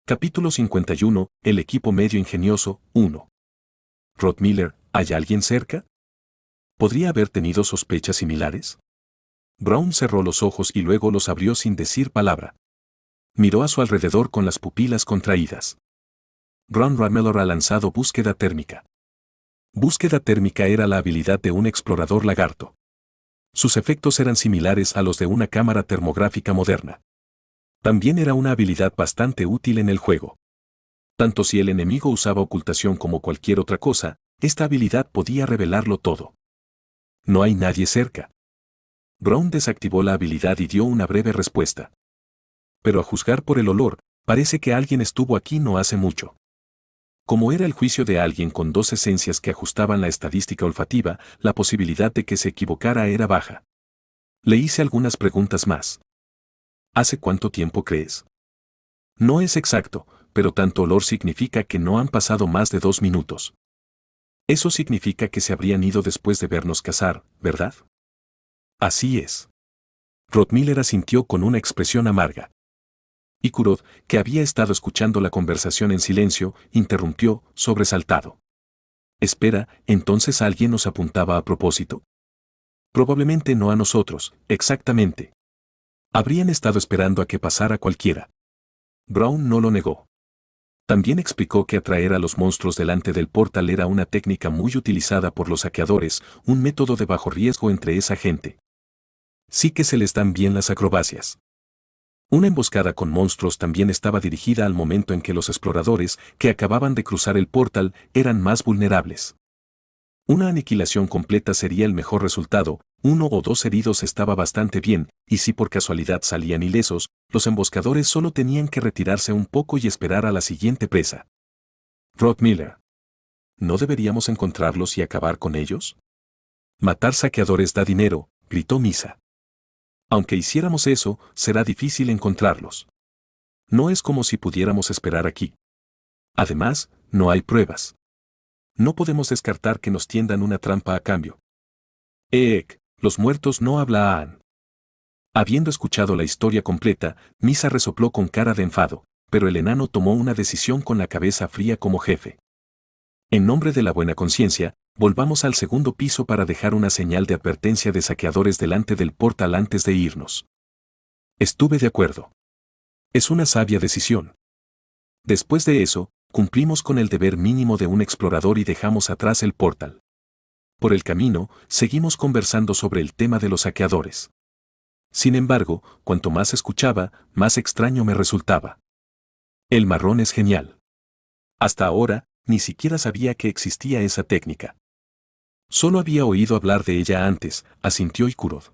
Capítulo 51, el equipo medio ingenioso, 1. Rod Miller, ¿hay alguien cerca? ¿Podría haber tenido sospechas similares? Brown cerró los ojos y luego los abrió sin decir palabra. Miró a su alrededor con las pupilas contraídas. Ron Ramelor ha lanzado búsqueda térmica. Búsqueda térmica era la habilidad de un explorador lagarto. Sus efectos eran similares a los de una cámara termográfica moderna. También era una habilidad bastante útil en el juego. Tanto si el enemigo usaba ocultación como cualquier otra cosa, esta habilidad podía revelarlo todo. No hay nadie cerca. Brown desactivó la habilidad y dio una breve respuesta. Pero a juzgar por el olor, parece que alguien estuvo aquí no hace mucho. Como era el juicio de alguien con dos esencias que ajustaban la estadística olfativa, la posibilidad de que se equivocara era baja. Le hice algunas preguntas más. ¿Hace cuánto tiempo crees? No es exacto, pero tanto olor significa que no han pasado más de 2 minutos. Eso significa que se habrían ido después de vernos cazar, ¿verdad? Así es. Rod Miller asintió con una expresión amarga. Y Kurod, que había estado escuchando la conversación en silencio, interrumpió, sobresaltado. Espera, ¿entonces alguien nos apuntaba a propósito? Probablemente no a nosotros, exactamente. Habrían estado esperando a que pasara cualquiera. Brown no lo negó. También explicó que atraer a los monstruos delante del portal era una técnica muy utilizada por los saqueadores, un método de bajo riesgo entre esa gente. Sí que se les dan bien las acrobacias. Una emboscada con monstruos también estaba dirigida al momento en que los exploradores, que acababan de cruzar el portal, eran más vulnerables. Una aniquilación completa sería el mejor resultado, 1 o 2 heridos estaba bastante bien, y si por casualidad salían ilesos, los emboscadores solo tenían que retirarse un poco y esperar a la siguiente presa. Rod Miller. ¿No deberíamos encontrarlos y acabar con ellos? Matar saqueadores da dinero, gritó Misa. Aunque hiciéramos eso, será difícil encontrarlos. No es como si pudiéramos esperar aquí. Además, no hay pruebas. No podemos descartar que nos tiendan una trampa a cambio. Los muertos no hablan. Habiendo escuchado la historia completa, Misa resopló con cara de enfado, pero el enano tomó una decisión con la cabeza fría como jefe. En nombre de la buena conciencia, volvamos al segundo piso para dejar una señal de advertencia de saqueadores delante del portal antes de irnos. Estuve de acuerdo. Es una sabia decisión. Después de eso, cumplimos con el deber mínimo de un explorador y dejamos atrás el portal. Por el camino, seguimos conversando sobre el tema de los saqueadores. Sin embargo, cuanto más escuchaba, más extraño me resultaba. El marrón es genial. Hasta ahora, ni siquiera sabía que existía esa técnica. Solo había oído hablar de ella antes, asintió Ikurod.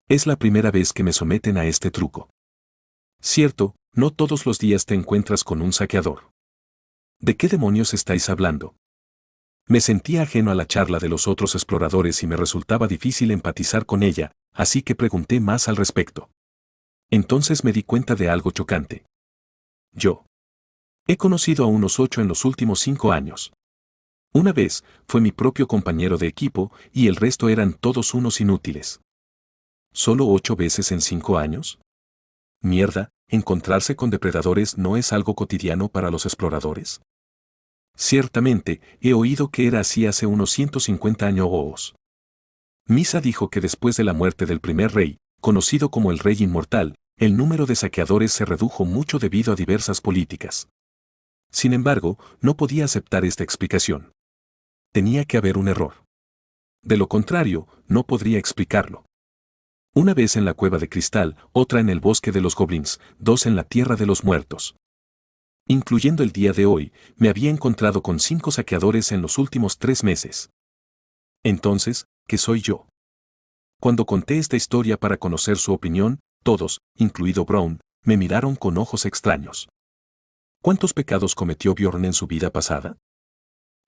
Es la primera vez que me someten a este truco. Cierto, no todos los días te encuentras con un saqueador. ¿De qué demonios estáis hablando? Me sentía ajeno a la charla de los otros exploradores y me resultaba difícil empatizar con ella, así que pregunté más al respecto. Entonces me di cuenta de algo chocante. Yo he conocido a unos 8 en los últimos 5 años. Una vez, fue mi propio compañero de equipo y el resto eran todos unos inútiles. ¿Solo 8 veces en 5 años? Mierda, ¿encontrarse con depredadores no es algo cotidiano para los exploradores? Ciertamente, he oído que era así hace unos 150 años. Misa dijo que después de la muerte del primer rey, conocido como el Rey Inmortal, el número de saqueadores se redujo mucho debido a diversas políticas. Sin embargo, no podía aceptar esta explicación. Tenía que haber un error. De lo contrario, no podría explicarlo. Una vez en la cueva de cristal, otra en el bosque de los goblins, 2 en la tierra de los muertos. Incluyendo el día de hoy, me había encontrado con 5 saqueadores en los últimos 3 meses. Entonces, ¿qué soy yo? Cuando conté esta historia para conocer su opinión, todos, incluido Brown, me miraron con ojos extraños. ¿Cuántos pecados cometió Bjorn en su vida pasada?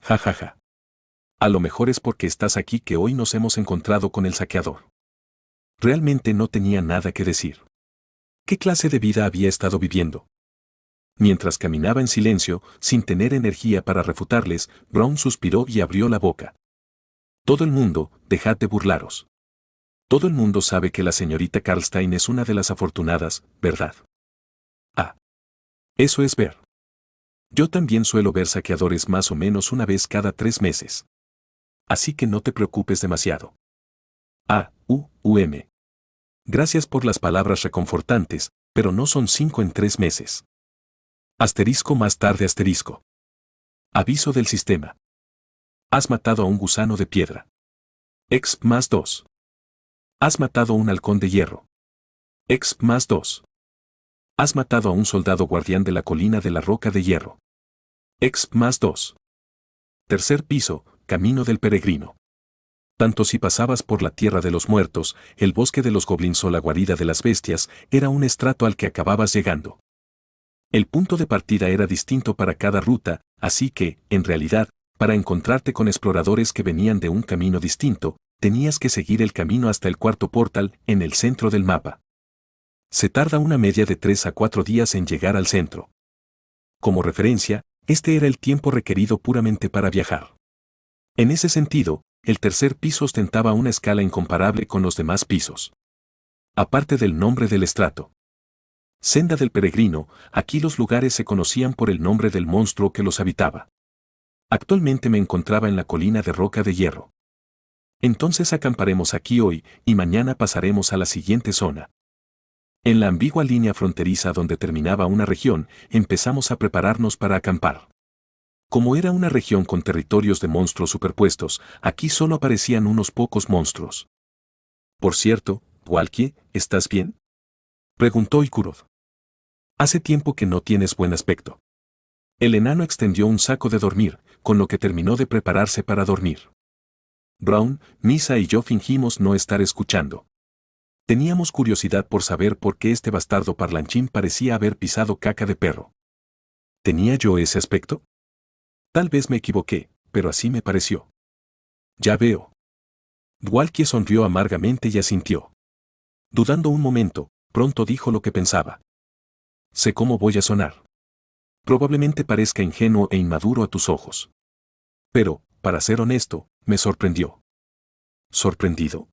Ja ja ja. A lo mejor es porque estás aquí que hoy nos hemos encontrado con el saqueador. Realmente no tenía nada que decir. ¿Qué clase de vida había estado viviendo? Mientras caminaba en silencio, sin tener energía para refutarles, Brown suspiró y abrió la boca. Todo el mundo, dejad de burlaros. Todo el mundo sabe que la señorita Karlstein es una de las afortunadas, ¿verdad? Ah. Eso es ver. Yo también suelo ver saqueadores más o menos una vez cada 3 meses. Así que no te preocupes demasiado. Gracias por las palabras reconfortantes, pero no son 5 en 3 meses. Asterisco más tarde asterisco. Aviso del sistema. Has matado a un gusano de piedra. Exp más 2. Has matado a un halcón de hierro. Exp más 2. Has matado a un soldado guardián de la colina de la roca de hierro. Exp más 2. Tercer piso, camino del peregrino. Tanto si pasabas por la tierra de los muertos, el bosque de los goblins o la guarida de las bestias, era un estrato al que acababas llegando. El punto de partida era distinto para cada ruta, así que, en realidad, para encontrarte con exploradores que venían de un camino distinto, tenías que seguir el camino hasta el cuarto portal, en el centro del mapa. Se tarda una media de 3 a 4 días en llegar al centro. Como referencia, este era el tiempo requerido puramente para viajar. En ese sentido, el tercer piso ostentaba una escala incomparable con los demás pisos. Aparte del nombre del estrato. Senda del peregrino, aquí los lugares se conocían por el nombre del monstruo que los habitaba. Actualmente me encontraba en la colina de roca de hierro. Entonces acamparemos aquí hoy, y mañana pasaremos a la siguiente zona. En la ambigua línea fronteriza donde terminaba una región, empezamos a prepararnos para acampar. Como era una región con territorios de monstruos superpuestos, aquí solo aparecían unos pocos monstruos. Por cierto, Walkie, ¿estás bien?, preguntó Ikurod. Hace tiempo que no tienes buen aspecto. El enano extendió un saco de dormir, con lo que terminó de prepararse para dormir. Brown, Misa y yo fingimos no estar escuchando. Teníamos curiosidad por saber por qué este bastardo parlanchín parecía haber pisado caca de perro. ¿Tenía yo ese aspecto? Tal vez me equivoqué, pero así me pareció. Ya veo. Walkie sonrió amargamente y asintió. Dudando un momento, pronto dijo lo que pensaba. Sé cómo voy a sonar. Probablemente parezca ingenuo e inmaduro a tus ojos. Pero, para ser honesto, me sorprendió. ¿Sorprendido?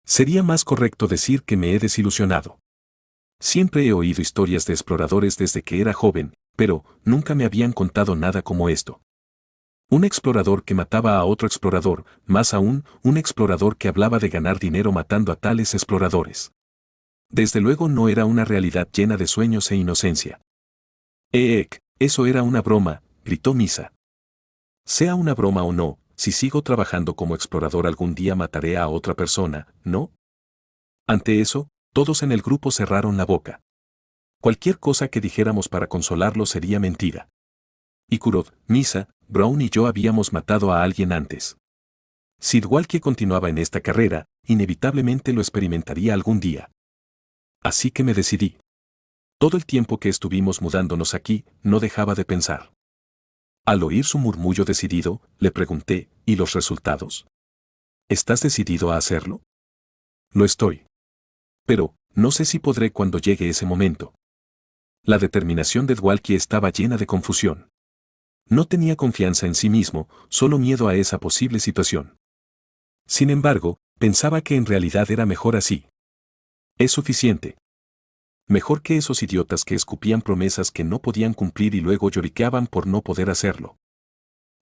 Sería más correcto decir que me he desilusionado. Siempre he oído historias de exploradores desde que era joven, pero nunca me habían contado nada como esto. Un explorador que mataba a otro explorador, más aún, un explorador que hablaba de ganar dinero matando a tales exploradores. Desde luego no era una realidad llena de sueños e inocencia. Eso era una broma, gritó Misa. Sea una broma o no, si sigo trabajando como explorador algún día mataré a otra persona, ¿no? Ante eso, todos en el grupo cerraron la boca. Cualquier cosa que dijéramos para consolarlo sería mentira. Ikurod, Misa, Brown y yo habíamos matado a alguien antes. Si Walkie continuaba en esta carrera, inevitablemente lo experimentaría algún día. Así que me decidí. Todo el tiempo que estuvimos mudándonos aquí, no dejaba de pensar. Al oír su murmullo decidido, le pregunté, ¿y los resultados? ¿Estás decidido a hacerlo? Lo estoy. Pero, no sé si podré cuando llegue ese momento. La determinación de Walkie estaba llena de confusión. No tenía confianza en sí mismo, solo miedo a esa posible situación. Sin embargo, pensaba que en realidad era mejor así. Es suficiente. Mejor que esos idiotas que escupían promesas que no podían cumplir y luego lloriqueaban por no poder hacerlo.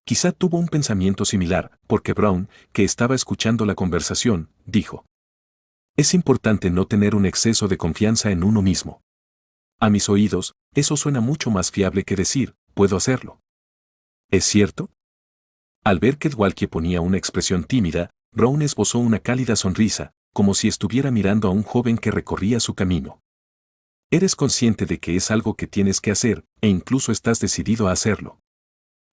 Quizá tuvo un pensamiento similar, porque Brown, que estaba escuchando la conversación, dijo: es importante no tener un exceso de confianza en uno mismo. A mis oídos, eso suena mucho más fiable que decir, puedo hacerlo. ¿Es cierto? Al ver que Walkie ponía una expresión tímida, Brown esbozó una cálida sonrisa, como si estuviera mirando a un joven que recorría su camino. Eres consciente de que es algo que tienes que hacer, e incluso estás decidido a hacerlo.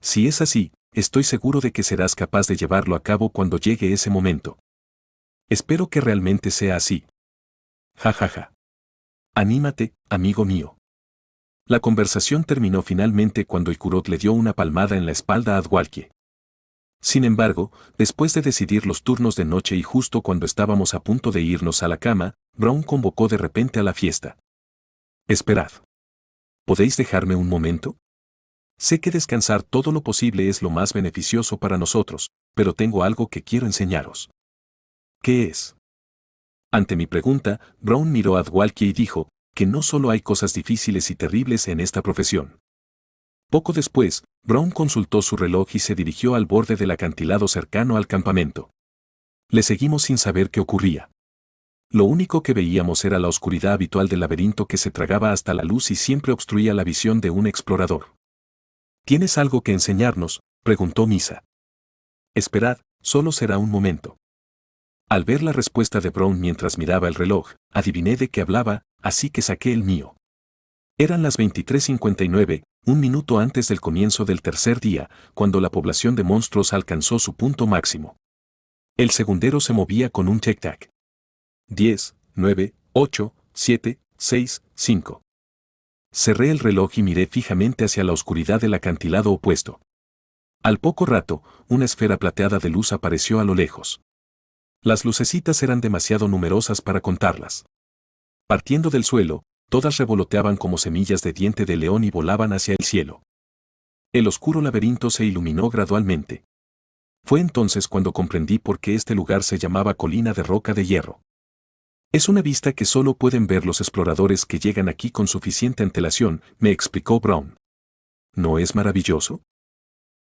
Si es así, estoy seguro de que serás capaz de llevarlo a cabo cuando llegue ese momento. Espero que realmente sea así. Ja ja ja. Anímate, amigo mío. La conversación terminó finalmente cuando Ikurod le dio una palmada en la espalda a Walkie. Sin embargo, después de decidir los turnos de noche y justo cuando estábamos a punto de irnos a la cama, Brown convocó de repente a la fiesta. Esperad. ¿Podéis dejarme un momento? Sé que descansar todo lo posible es lo más beneficioso para nosotros, pero tengo algo que quiero enseñaros. ¿Qué es? Ante mi pregunta, Brown miró a Walkie y dijo: que no solo hay cosas difíciles y terribles en esta profesión. Poco después, Brown consultó su reloj y se dirigió al borde del acantilado cercano al campamento. Le seguimos sin saber qué ocurría. Lo único que veíamos era la oscuridad habitual del laberinto que se tragaba hasta la luz y siempre obstruía la visión de un explorador. ¿Tienes algo que enseñarnos?, preguntó Misa. Esperad, solo será un momento. Al ver la respuesta de Brown mientras miraba el reloj, adiviné de qué hablaba, así que saqué el mío. Eran las 23:59, un minuto antes del comienzo del tercer día, cuando la población de monstruos alcanzó su punto máximo. El segundero se movía con un tic-tac. 10, 9, 8, 7, 6, 5. Cerré el reloj y miré fijamente hacia la oscuridad del acantilado opuesto. Al poco rato, una esfera plateada de luz apareció a lo lejos. Las lucecitas eran demasiado numerosas para contarlas. Partiendo del suelo, todas revoloteaban como semillas de diente de león y volaban hacia el cielo. El oscuro laberinto se iluminó gradualmente. Fue entonces cuando comprendí por qué este lugar se llamaba Colina de Roca de Hierro. Es una vista que solo pueden ver los exploradores que llegan aquí con suficiente antelación, me explicó Brown. ¿No es maravilloso?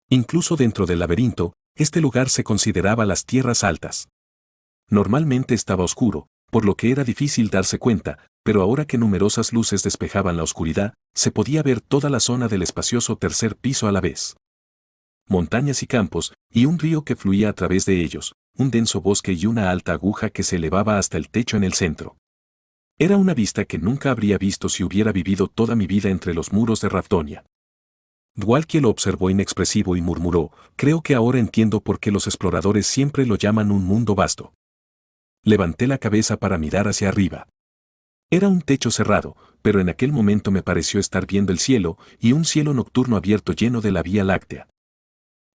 Incluso dentro del laberinto, este lugar se consideraba las tierras altas. Normalmente estaba oscuro, por lo que era difícil darse cuenta, pero ahora que numerosas luces despejaban la oscuridad, se podía ver toda la zona del espacioso tercer piso a la vez. Montañas y campos, y un río que fluía a través de ellos, un denso bosque y una alta aguja que se elevaba hasta el techo en el centro. Era una vista que nunca habría visto si hubiera vivido toda mi vida entre los muros de Rafdonia. Dwalkie lo observó inexpresivo y murmuró, creo que ahora entiendo por qué los exploradores siempre lo llaman un mundo vasto. Levanté la cabeza para mirar hacia arriba. Era un techo cerrado, pero en aquel momento me pareció estar viendo el cielo, y un cielo nocturno abierto lleno de la Vía Láctea.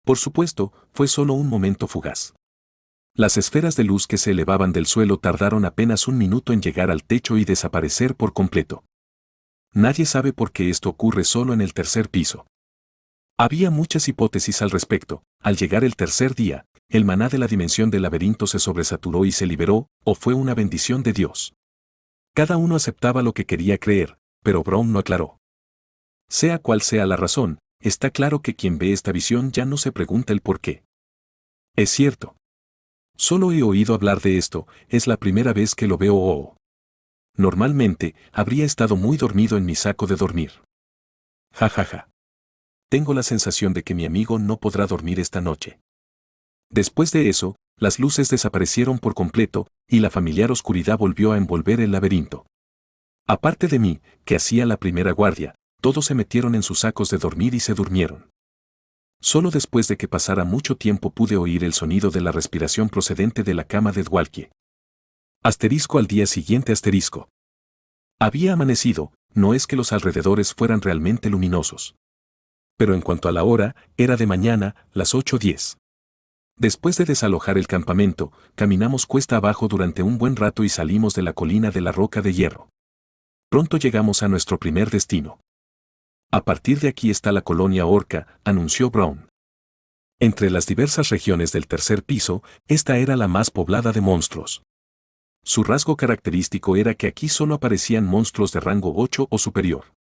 Por supuesto, fue solo un momento fugaz. Las esferas de luz que se elevaban del suelo tardaron apenas un minuto en llegar al techo y desaparecer por completo. Nadie sabe por qué esto ocurre solo en el tercer piso. Había muchas hipótesis al respecto. Al llegar el tercer día, el maná de la dimensión del laberinto se sobresaturó y se liberó, o fue una bendición de Dios. Cada uno aceptaba lo que quería creer, pero Brown no aclaró. Sea cual sea la razón, está claro que quien ve esta visión ya no se pregunta el por qué. Es cierto. Solo he oído hablar de esto, es la primera vez que lo veo. Normalmente, habría estado muy dormido en mi saco de dormir. Ja ja ja. Tengo la sensación de que mi amigo no podrá dormir esta noche. Después de eso, las luces desaparecieron por completo, y la familiar oscuridad volvió a envolver el laberinto. Aparte de mí, que hacía la primera guardia, todos se metieron en sus sacos de dormir y se durmieron. Solo después de que pasara mucho tiempo pude oír el sonido de la respiración procedente de la cama de Dwalkie. Asterisco al día siguiente asterisco. Había amanecido, no es que los alrededores fueran realmente luminosos. Pero en cuanto a la hora, era de mañana, las 8:10. Después de desalojar el campamento, caminamos cuesta abajo durante un buen rato y salimos de la colina de la Roca de Hierro. Pronto llegamos a nuestro primer destino. A partir de aquí está la colonia Orca, anunció Brown. Entre las diversas regiones del tercer piso, esta era la más poblada de monstruos. Su rasgo característico era que aquí solo aparecían monstruos de rango 8 o superior.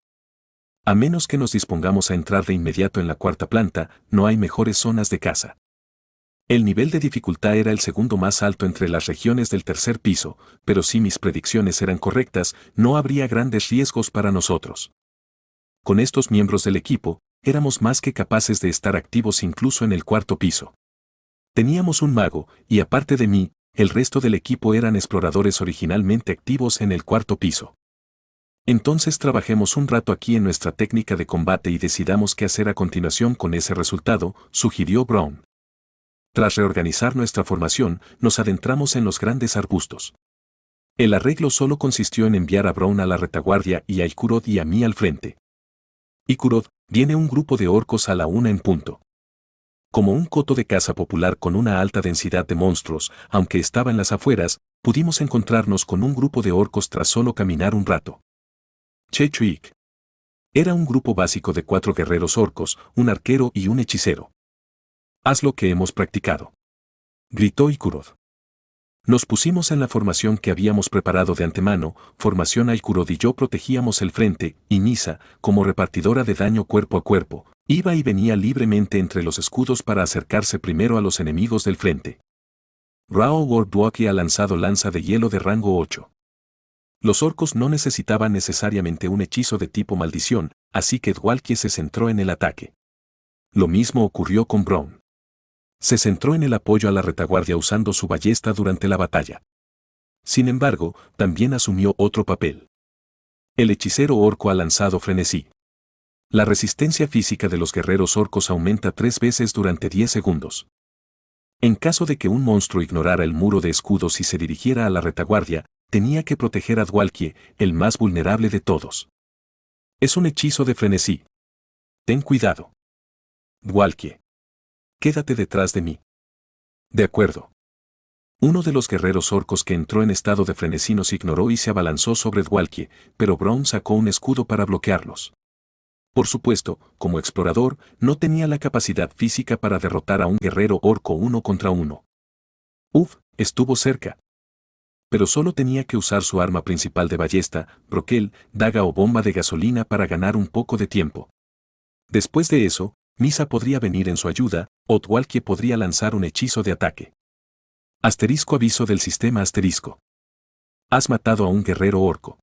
A menos que nos dispongamos a entrar de inmediato en la cuarta planta, no hay mejores zonas de caza. El nivel de dificultad era el segundo más alto entre las regiones del tercer piso, pero si mis predicciones eran correctas, no habría grandes riesgos para nosotros. Con estos miembros del equipo, éramos más que capaces de estar activos incluso en el cuarto piso. Teníamos un mago, y aparte de mí, el resto del equipo eran exploradores originalmente activos en el cuarto piso. Entonces trabajemos un rato aquí en nuestra técnica de combate y decidamos qué hacer a continuación con ese resultado, sugirió Brown. Tras reorganizar nuestra formación, nos adentramos en los grandes arbustos. El arreglo solo consistió en enviar a Brown a la retaguardia y a Ikurod y a mí al frente. Ikurod, viene un grupo de orcos a la 1 en punto. Como un coto de caza popular con una alta densidad de monstruos, aunque estaba en las afueras, pudimos encontrarnos con un grupo de orcos tras solo caminar un rato. Chechuik. Era un grupo básico de 4 guerreros orcos, un arquero y un hechicero. Haz lo que hemos practicado. Gritó Ikurod. Nos pusimos en la formación que habíamos preparado de antemano, formación Aikurod y yo protegíamos el frente, y Misa, como repartidora de daño cuerpo a cuerpo, iba y venía libremente entre los escudos para acercarse primero a los enemigos del frente. Rao Wardwalkie ha lanzado lanza de hielo de rango 8. Los orcos no necesitaban necesariamente un hechizo de tipo maldición, así que Dwalkie se centró en el ataque. Lo mismo ocurrió con Brown. Se centró en el apoyo a la retaguardia usando su ballesta durante la batalla. Sin embargo, también asumió otro papel. El hechicero orco ha lanzado frenesí. La resistencia física de los guerreros orcos aumenta 3 veces durante 10 segundos. En caso de que un monstruo ignorara el muro de escudos y se dirigiera a la retaguardia, tenía que proteger a Dwalkie, el más vulnerable de todos. Es un hechizo de frenesí. Ten cuidado. Dwalkie. Quédate detrás de mí. De acuerdo. Uno de los guerreros orcos que entró en estado de frenesí nos ignoró y se abalanzó sobre Dwalkie, pero Brown sacó un escudo para bloquearlos. Por supuesto, como explorador, no tenía la capacidad física para derrotar a un guerrero orco 1 contra 1. Estuvo cerca. Pero solo tenía que usar su arma principal de ballesta, broquel, daga o bomba de gasolina para ganar un poco de tiempo. Después de eso, Misa podría venir en su ayuda, o Dwalkie podría lanzar un hechizo de ataque. Aviso del sistema asterisco. Has matado a un guerrero orco.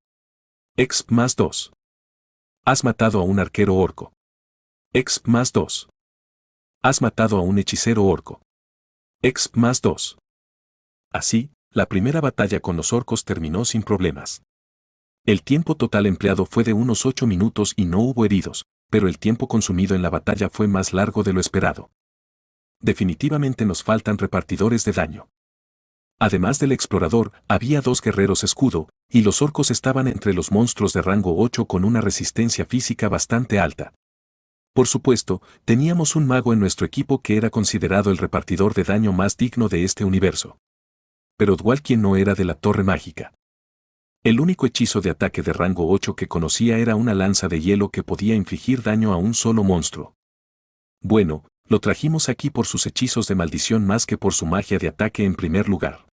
Exp +2. Has matado a un arquero orco. Exp +2. Has matado a un hechicero orco. Exp +2. Así, la primera batalla con los orcos terminó sin problemas. El tiempo total empleado fue de unos 8 minutos y no hubo heridos, pero el tiempo consumido en la batalla fue más largo de lo esperado. Definitivamente nos faltan repartidores de daño. Además del explorador, había 2 guerreros escudo, y los orcos estaban entre los monstruos de rango 8 con una resistencia física bastante alta. Por supuesto, teníamos un mago en nuestro equipo que era considerado el repartidor de daño más digno de este universo. Pero Dwalkie no era de la torre mágica. El único hechizo de ataque de rango 8 que conocía era una lanza de hielo que podía infligir daño a un solo monstruo. Bueno, lo trajimos aquí por sus hechizos de maldición más que por su magia de ataque en primer lugar.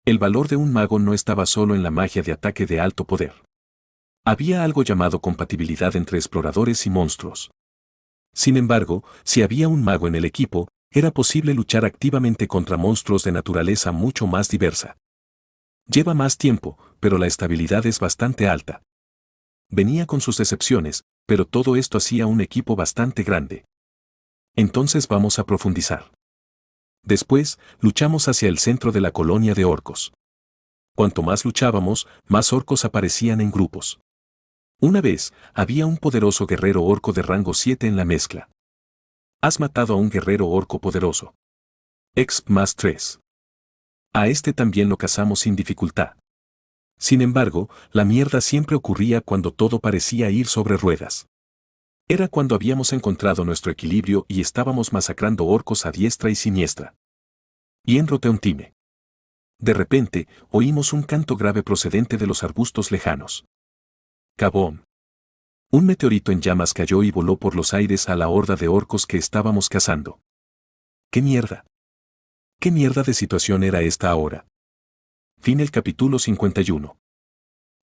El valor de un mago no estaba solo en la magia de ataque de alto poder. Había algo llamado compatibilidad entre exploradores y monstruos. Sin embargo, si había un mago en el equipo, era posible luchar activamente contra monstruos de naturaleza mucho más diversa. Lleva más tiempo, pero la estabilidad es bastante alta. Venía con sus excepciones, pero todo esto hacía un equipo bastante grande. Entonces vamos a profundizar. Después, luchamos hacia el centro de la colonia de orcos. Cuanto más luchábamos, más orcos aparecían en grupos. Una vez, había un poderoso guerrero orco de rango 7 en la mezcla. Has matado a un guerrero orco poderoso. Exp +3. A este también lo cazamos sin dificultad. Sin embargo, la mierda siempre ocurría cuando todo parecía ir sobre ruedas. Era cuando habíamos encontrado nuestro equilibrio y estábamos masacrando orcos a diestra y siniestra. Y en Roteontime. De repente, oímos un canto grave procedente de los arbustos lejanos. ¡Cabón! Un meteorito en llamas cayó y voló por los aires a la horda de orcos que estábamos cazando. ¡Qué mierda! ¿Qué mierda de situación era esta ahora? Fin el capítulo 51.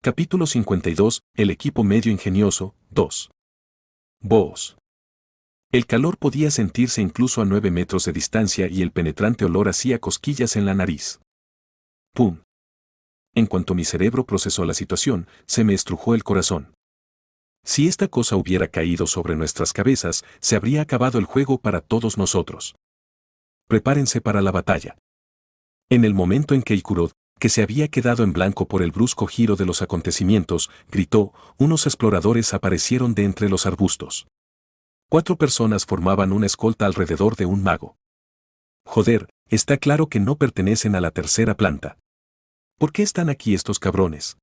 Capítulo 52, el equipo medio ingenioso, 2. Boos. El calor podía sentirse incluso a 9 metros de distancia y el penetrante olor hacía cosquillas en la nariz. ¡Pum! En cuanto mi cerebro procesó la situación, se me estrujó el corazón. Si esta cosa hubiera caído sobre nuestras cabezas, se habría acabado el juego para todos nosotros. Prepárense para la batalla. En el momento en que Aikurod, que se había quedado en blanco por el brusco giro de los acontecimientos, gritó, unos exploradores aparecieron de entre los arbustos. 4 personas formaban una escolta alrededor de un mago. Joder, está claro que no pertenecen a la tercera planta. ¿Por qué están aquí estos cabrones?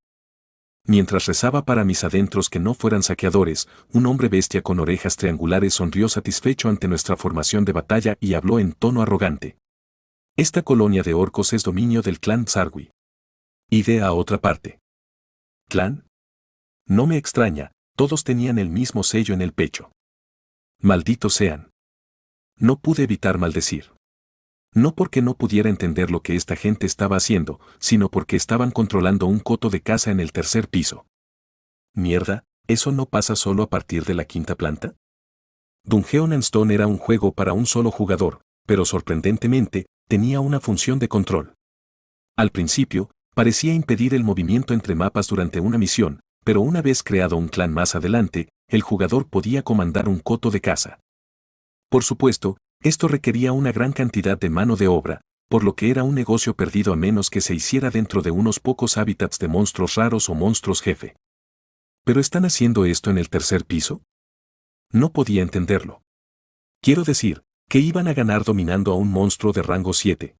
Mientras rezaba para mis adentros que no fueran saqueadores, un hombre bestia con orejas triangulares sonrió satisfecho ante nuestra formación de batalla y habló en tono arrogante. Esta colonia de orcos es dominio del clan Sarwi. Iré a otra parte. ¿Clan? No me extraña, todos tenían el mismo sello en el pecho. Malditos sean. No pude evitar maldecir. No porque no pudiera entender lo que esta gente estaba haciendo, sino porque estaban controlando un coto de caza en el tercer piso. Mierda, ¿eso no pasa solo a partir de la quinta planta? Dungeon and Stone era un juego para un solo jugador, pero sorprendentemente, tenía una función de control. Al principio, parecía impedir el movimiento entre mapas durante una misión, pero una vez creado un clan más adelante, el jugador podía comandar un coto de caza. Por supuesto, esto requería una gran cantidad de mano de obra, por lo que era un negocio perdido a menos que se hiciera dentro de unos pocos hábitats de monstruos raros o monstruos jefe. ¿Pero están haciendo esto en el tercer piso? No podía entenderlo. Quiero decir, que iban a ganar dominando a un monstruo de rango 7.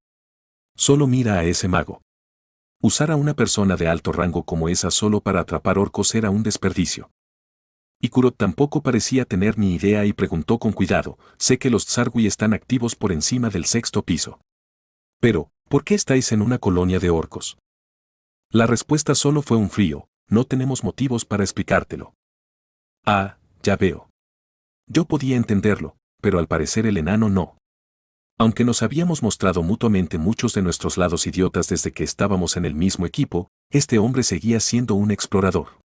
Solo mira a ese mago. Usar a una persona de alto rango como esa solo para atrapar orcos era un desperdicio. Ikurot tampoco parecía tener ni idea y preguntó con cuidado, sé que los Tsargui están activos por encima del sexto piso. Pero, ¿por qué estáis en una colonia de orcos? La respuesta solo fue un frío, no tenemos motivos para explicártelo. Ah, ya veo. Yo podía entenderlo, pero al parecer el enano no. Aunque nos habíamos mostrado mutuamente muchos de nuestros lados idiotas desde que estábamos en el mismo equipo, este hombre seguía siendo un explorador.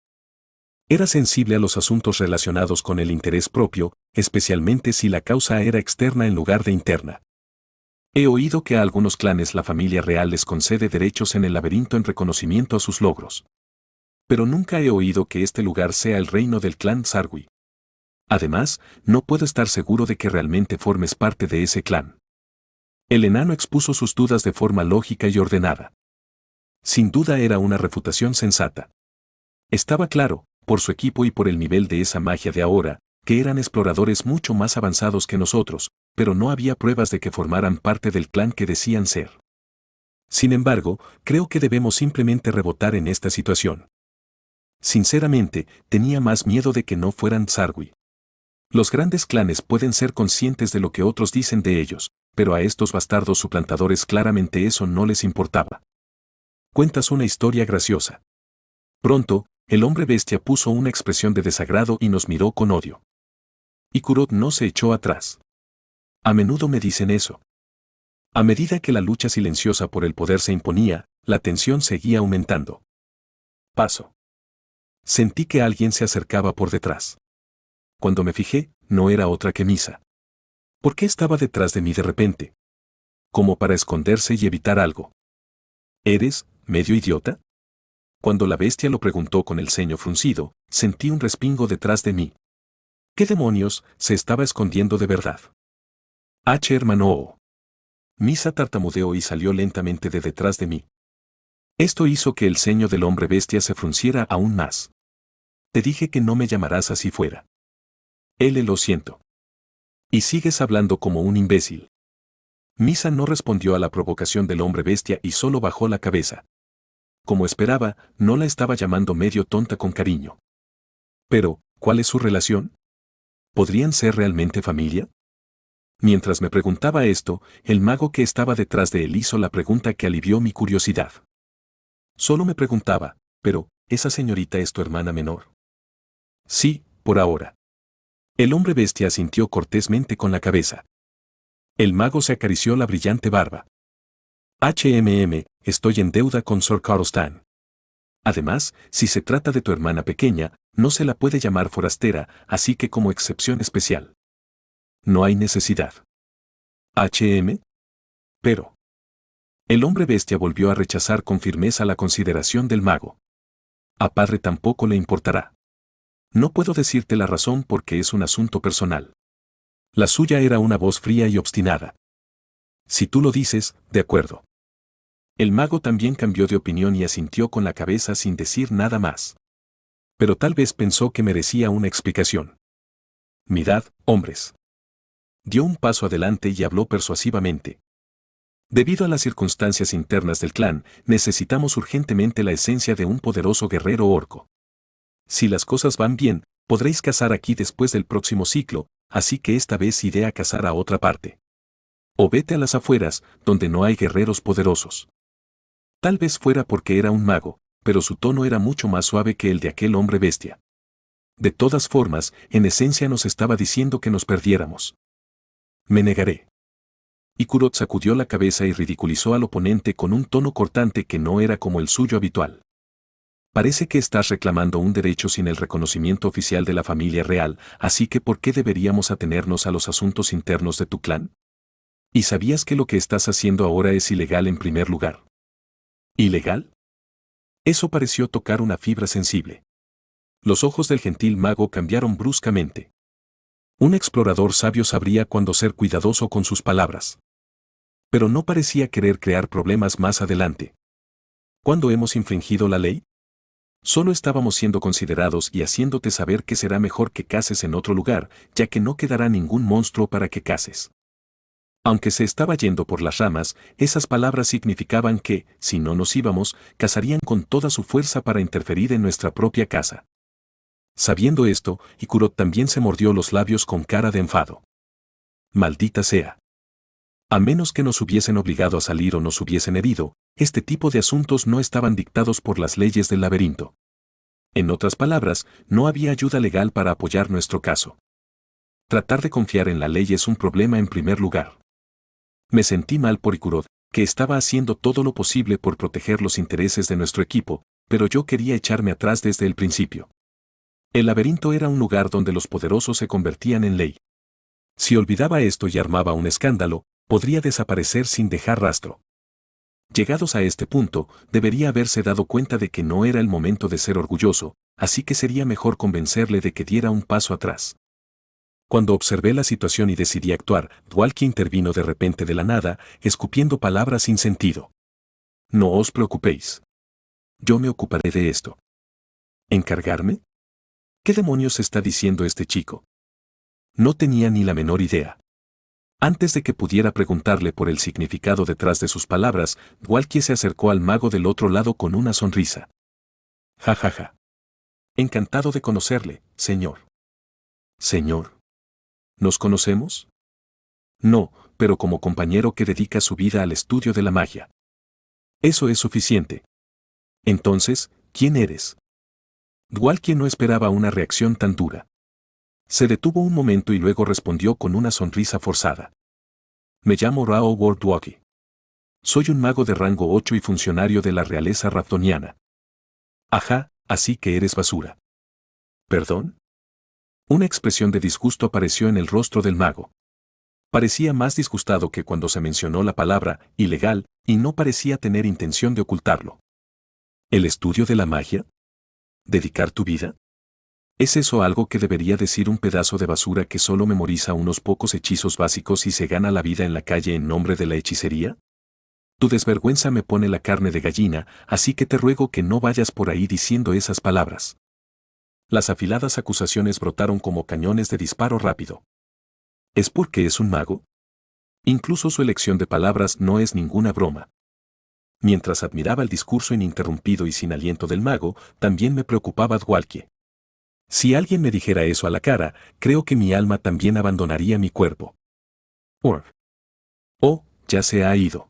Era sensible a los asuntos relacionados con el interés propio, especialmente si la causa era externa en lugar de interna. He oído que a algunos clanes la familia real les concede derechos en el laberinto en reconocimiento a sus logros. Pero nunca he oído que este lugar sea el reino del clan Tsargui. Además, no puedo estar seguro de que realmente formes parte de ese clan. El enano expuso sus dudas de forma lógica y ordenada. Sin duda era una refutación sensata. Estaba claro, por su equipo y por el nivel de esa magia de ahora, que eran exploradores mucho más avanzados que nosotros, pero no había pruebas de que formaran parte del clan que decían ser. Sin embargo, creo que debemos simplemente rebotar en esta situación. Sinceramente, tenía más miedo de que no fueran Tsargui. Los grandes clanes pueden ser conscientes de lo que otros dicen de ellos, pero a estos bastardos suplantadores claramente eso no les importaba. Cuentas una historia graciosa. Pronto, el hombre bestia puso una expresión de desagrado y nos miró con odio. Ikurot no se echó atrás. A menudo me dicen eso. A medida que la lucha silenciosa por el poder se imponía, la tensión seguía aumentando. Paso. Sentí que alguien se acercaba por detrás. Cuando me fijé, no era otra que Misa. ¿Por qué estaba detrás de mí de repente? Como para esconderse y evitar algo. ¿Eres, medio idiota? Cuando la bestia lo preguntó con el ceño fruncido, sentí un respingo detrás de mí. ¿Qué demonios se estaba escondiendo de verdad? Hermano O. Misa tartamudeó y salió lentamente de detrás de mí. Esto hizo que el ceño del hombre bestia se frunciera aún más. Te dije que no me llamarás así fuera. Lo siento. Y sigues hablando como un imbécil. Misa no respondió a la provocación del hombre bestia y solo bajó la cabeza. Como esperaba, no la estaba llamando medio tonta con cariño. Pero, ¿cuál es su relación? ¿Podrían ser realmente familia? Mientras me preguntaba esto, el mago que estaba detrás de él hizo la pregunta que alivió mi curiosidad. Solo me preguntaba, pero, ¿esa señorita es tu hermana menor? Sí, por ahora. El hombre bestia asintió cortésmente con la cabeza. El mago se acarició la brillante barba. Estoy en deuda con Sir Karlstan. Además, si se trata de tu hermana pequeña, no se la puede llamar forastera, así que como excepción especial. No hay necesidad. Pero. El hombre bestia volvió a rechazar con firmeza la consideración del mago. A padre tampoco le importará. No puedo decirte la razón porque es un asunto personal. La suya era una voz fría y obstinada. Si tú lo dices, de acuerdo. El mago también cambió de opinión y asintió con la cabeza sin decir nada más. Pero tal vez pensó que merecía una explicación. Mirad, hombres. Dio un paso adelante y habló persuasivamente. Debido a las circunstancias internas del clan, necesitamos urgentemente la esencia de un poderoso guerrero orco. Si las cosas van bien, podréis cazar aquí después del próximo ciclo, así que esta vez iré a cazar a otra parte. O vete a las afueras, donde no hay guerreros poderosos. Tal vez fuera porque era un mago, pero su tono era mucho más suave que el de aquel hombre bestia. De todas formas, en esencia nos estaba diciendo que nos perdiéramos. Me negaré. Ikurot sacudió la cabeza y ridiculizó al oponente con un tono cortante que no era como el suyo habitual. Parece que estás reclamando un derecho sin el reconocimiento oficial de la familia real, así que ¿por qué deberíamos atenernos a los asuntos internos de tu clan? ¿Y sabías que lo que estás haciendo ahora es ilegal en primer lugar? ¿Ilegal? Eso pareció tocar una fibra sensible. Los ojos del gentil mago cambiaron bruscamente. Un explorador sabio sabría cuándo ser cuidadoso con sus palabras. Pero no parecía querer crear problemas más adelante. ¿Cuándo hemos infringido la ley? Solo estábamos siendo considerados y haciéndote saber que será mejor que cases en otro lugar, ya que no quedará ningún monstruo para que cases. Aunque se estaba yendo por las ramas, esas palabras significaban que, si no nos íbamos, cazarían con toda su fuerza para interferir en nuestra propia casa. Sabiendo esto, Ikurot también se mordió los labios con cara de enfado. Maldita sea. A menos que nos hubiesen obligado a salir o nos hubiesen herido, este tipo de asuntos no estaban dictados por las leyes del laberinto. En otras palabras, no había ayuda legal para apoyar nuestro caso. Tratar de confiar en la ley es un problema en primer lugar. Me sentí mal por Ikurot, que estaba haciendo todo lo posible por proteger los intereses de nuestro equipo, pero yo quería echarme atrás desde el principio. El laberinto era un lugar donde los poderosos se convertían en ley. Si olvidaba esto y armaba un escándalo, podría desaparecer sin dejar rastro. Llegados a este punto, debería haberse dado cuenta de que no era el momento de ser orgulloso, así que sería mejor convencerle de que diera un paso atrás. Cuando observé la situación y decidí actuar, Dwalki intervino de repente de la nada, escupiendo palabras sin sentido. No os preocupéis. Yo me ocuparé de esto. ¿Encargarme? ¿Qué demonios está diciendo este chico? No tenía ni la menor idea. Antes de que pudiera preguntarle por el significado detrás de sus palabras, Dwalki se acercó al mago del otro lado con una sonrisa. Ja ja ja. Encantado de conocerle, señor. Señor. ¿Nos conocemos? No, pero como compañero que dedica su vida al estudio de la magia. Eso es suficiente. Entonces, ¿quién eres? Dwalki no esperaba una reacción tan dura. Se detuvo un momento y luego respondió con una sonrisa forzada. Me llamo Rao Wardwalki. Soy un mago de rango 8 y funcionario de la realeza rafdoniana. Ajá, así que eres basura. ¿Perdón? Una expresión de disgusto apareció en el rostro del mago. Parecía más disgustado que cuando se mencionó la palabra ilegal, y no parecía tener intención de ocultarlo. ¿El estudio de la magia? ¿Dedicar tu vida? ¿Es eso algo que debería decir un pedazo de basura que solo memoriza unos pocos hechizos básicos y se gana la vida en la calle en nombre de la hechicería? Tu desvergüenza me pone la carne de gallina, así que te ruego que no vayas por ahí diciendo esas palabras. Las afiladas acusaciones brotaron como cañones de disparo rápido. ¿Es porque es un mago? Incluso su elección de palabras no es ninguna broma. Mientras admiraba el discurso ininterrumpido y sin aliento del mago, también me preocupaba Dwalki. Si alguien me dijera eso a la cara, creo que mi alma también abandonaría mi cuerpo. Oh, ya se ha ido.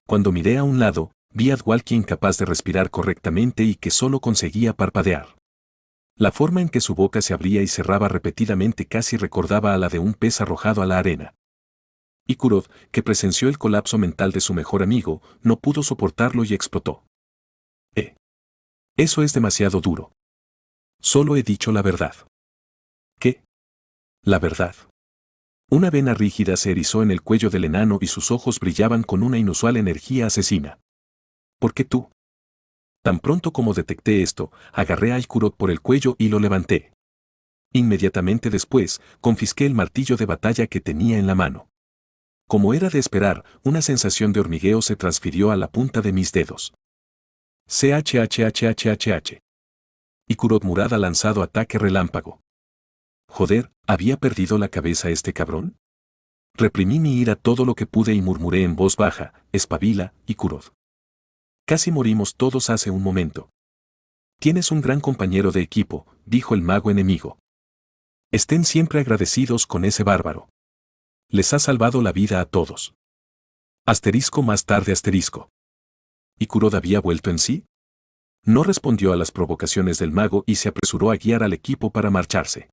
Cuando miré a un lado, vi a Dwalki incapaz de respirar correctamente y que solo conseguía parpadear. La forma en que su boca se abría y cerraba repetidamente casi recordaba a la de un pez arrojado a la arena. Ikurot, que presenció el colapso mental de su mejor amigo, no pudo soportarlo y explotó. Eso es demasiado duro. Solo he dicho la verdad. ¿Qué? La verdad. Una vena rígida se erizó en el cuello del enano y sus ojos brillaban con una inusual energía asesina. ¿Por qué tú? Tan pronto como detecté esto, agarré a Ikurot por el cuello y lo levanté. Inmediatamente después, confisqué el martillo de batalla que tenía en la mano. Como era de esperar, una sensación de hormigueo se transfirió a la punta de mis dedos. CHHHHH. Ikurot Murad ha lanzado ataque relámpago. Joder, ¿había perdido la cabeza este cabrón? Reprimí mi ira todo lo que pude y murmuré en voz baja, espabila, Ikurot. Casi morimos todos hace un momento. Tienes un gran compañero de equipo, dijo el mago enemigo. Estén siempre agradecidos con ese bárbaro. Les ha salvado la vida a todos. Asterisco más tarde asterisco. ¿Ikurot había vuelto en sí? No respondió a las provocaciones del mago y se apresuró a guiar al equipo para marcharse.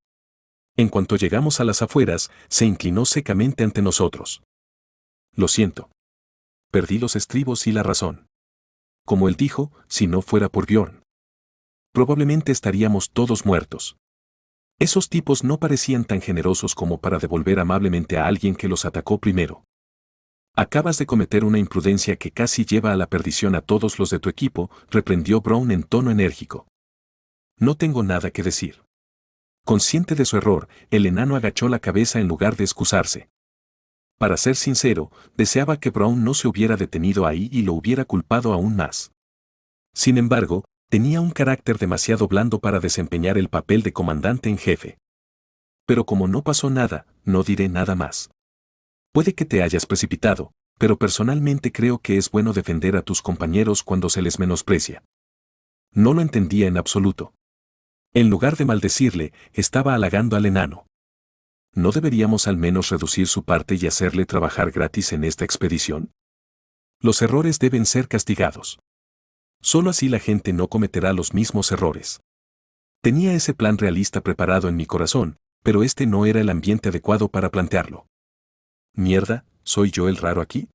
En cuanto llegamos a las afueras, se inclinó secamente ante nosotros. Lo siento. Perdí los estribos y la razón. Como él dijo, si no fuera por Bjorn, probablemente estaríamos todos muertos. Esos tipos no parecían tan generosos como para devolver amablemente a alguien que los atacó primero. Acabas de cometer una imprudencia que casi lleva a la perdición a todos los de tu equipo, reprendió Brown en tono enérgico. No tengo nada que decir. Consciente de su error, el enano agachó la cabeza en lugar de excusarse. Para ser sincero, deseaba que Brown no se hubiera detenido ahí y lo hubiera culpado aún más. Sin embargo, tenía un carácter demasiado blando para desempeñar el papel de comandante en jefe. Pero como no pasó nada, no diré nada más. Puede que te hayas precipitado, pero personalmente creo que es bueno defender a tus compañeros cuando se les menosprecia. No lo entendía en absoluto. En lugar de maldecirle, estaba halagando al enano. ¿No deberíamos al menos reducir su parte y hacerle trabajar gratis en esta expedición? Los errores deben ser castigados. Solo así la gente no cometerá los mismos errores. Tenía ese plan realista preparado en mi corazón, pero este no era el ambiente adecuado para plantearlo. Mierda, ¿soy yo el raro aquí?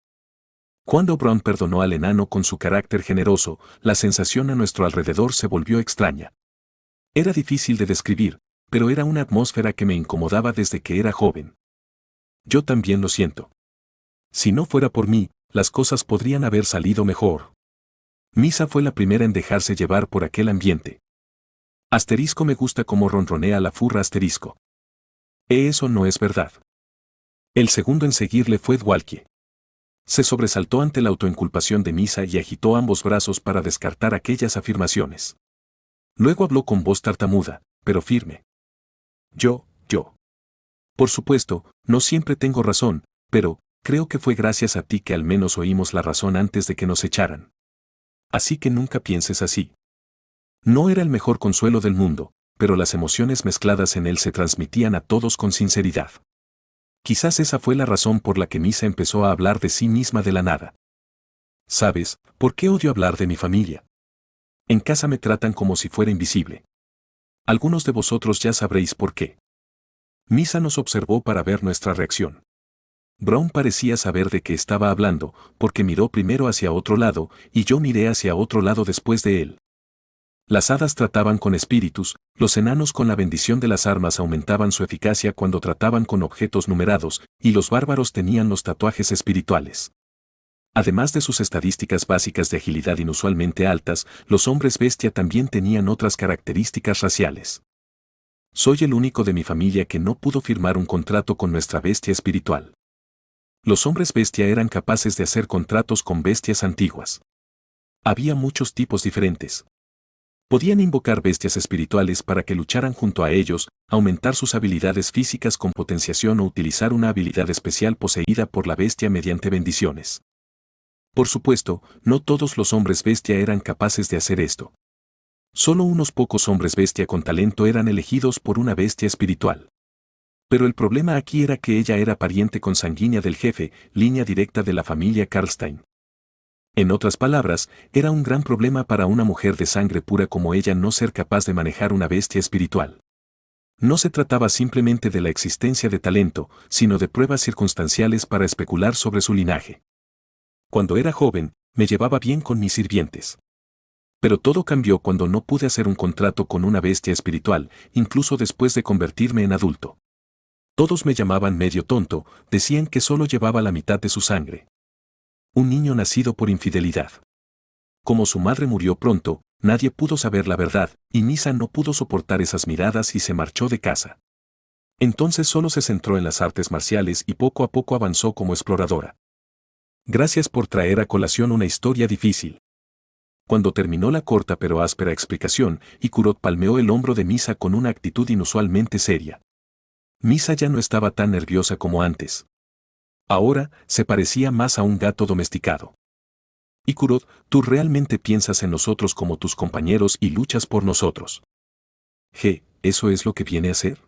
Cuando Brown perdonó al enano con su carácter generoso, la sensación a nuestro alrededor se volvió extraña. Era difícil de describir, pero era una atmósfera que me incomodaba desde que era joven. Yo también lo siento. Si no fuera por mí, las cosas podrían haber salido mejor. Misa fue la primera en dejarse llevar por aquel ambiente. Asterisco me gusta como ronronea la furra asterisco. Eso no es verdad. El segundo en seguirle fue Dwalkie. Se sobresaltó ante la autoinculpación de Misa y agitó ambos brazos para descartar aquellas afirmaciones. Luego habló con voz tartamuda, pero firme. Yo. Por supuesto, no siempre tengo razón, pero creo que fue gracias a ti que al menos oímos la razón antes de que nos echaran. Así que nunca pienses así. No era el mejor consuelo del mundo, pero las emociones mezcladas en él se transmitían a todos con sinceridad. Quizás esa fue la razón por la que Misa empezó a hablar de sí misma de la nada. ¿Sabes por qué odio hablar de mi familia? En casa me tratan como si fuera invisible. Algunos de vosotros ya sabréis por qué. Misa nos observó para ver nuestra reacción. Brown parecía saber de qué estaba hablando, porque miró primero hacia otro lado, y yo miré hacia otro lado después de él. Las hadas trataban con espíritus, los enanos con la bendición de las armas aumentaban su eficacia cuando trataban con objetos numerados, y los bárbaros tenían los tatuajes espirituales. Además de sus estadísticas básicas de agilidad inusualmente altas, los hombres bestia también tenían otras características raciales. Soy el único de mi familia que no pudo firmar un contrato con nuestra bestia espiritual. Los hombres bestia eran capaces de hacer contratos con bestias antiguas. Había muchos tipos diferentes. Podían invocar bestias espirituales para que lucharan junto a ellos, aumentar sus habilidades físicas con potenciación o utilizar una habilidad especial poseída por la bestia mediante bendiciones. Por supuesto, no todos los hombres bestia eran capaces de hacer esto. Solo unos pocos hombres bestia con talento eran elegidos por una bestia espiritual. Pero el problema aquí era que ella era pariente consanguínea del jefe, línea directa de la familia Karlstein. En otras palabras, era un gran problema para una mujer de sangre pura como ella no ser capaz de manejar una bestia espiritual. No se trataba simplemente de la existencia de talento, sino de pruebas circunstanciales para especular sobre su linaje. Cuando era joven, me llevaba bien con mis sirvientes. Pero todo cambió cuando no pude hacer un contrato con una bestia espiritual, incluso después de convertirme en adulto. Todos me llamaban medio tonto, decían que solo llevaba la mitad de su sangre. Un niño nacido por infidelidad. Como su madre murió pronto, nadie pudo saber la verdad, y Misa no pudo soportar esas miradas y se marchó de casa. Entonces solo se centró en las artes marciales y poco a poco avanzó como exploradora. Gracias por traer a colación una historia difícil. Cuando terminó la corta pero áspera explicación, Ikurot palmeó el hombro de Misa con una actitud inusualmente seria. Misa ya no estaba tan nerviosa como antes. Ahora, se parecía más a un gato domesticado. Ikurot, tú realmente piensas en nosotros como tus compañeros y luchas por nosotros. ¿Eso es lo que viene a ser?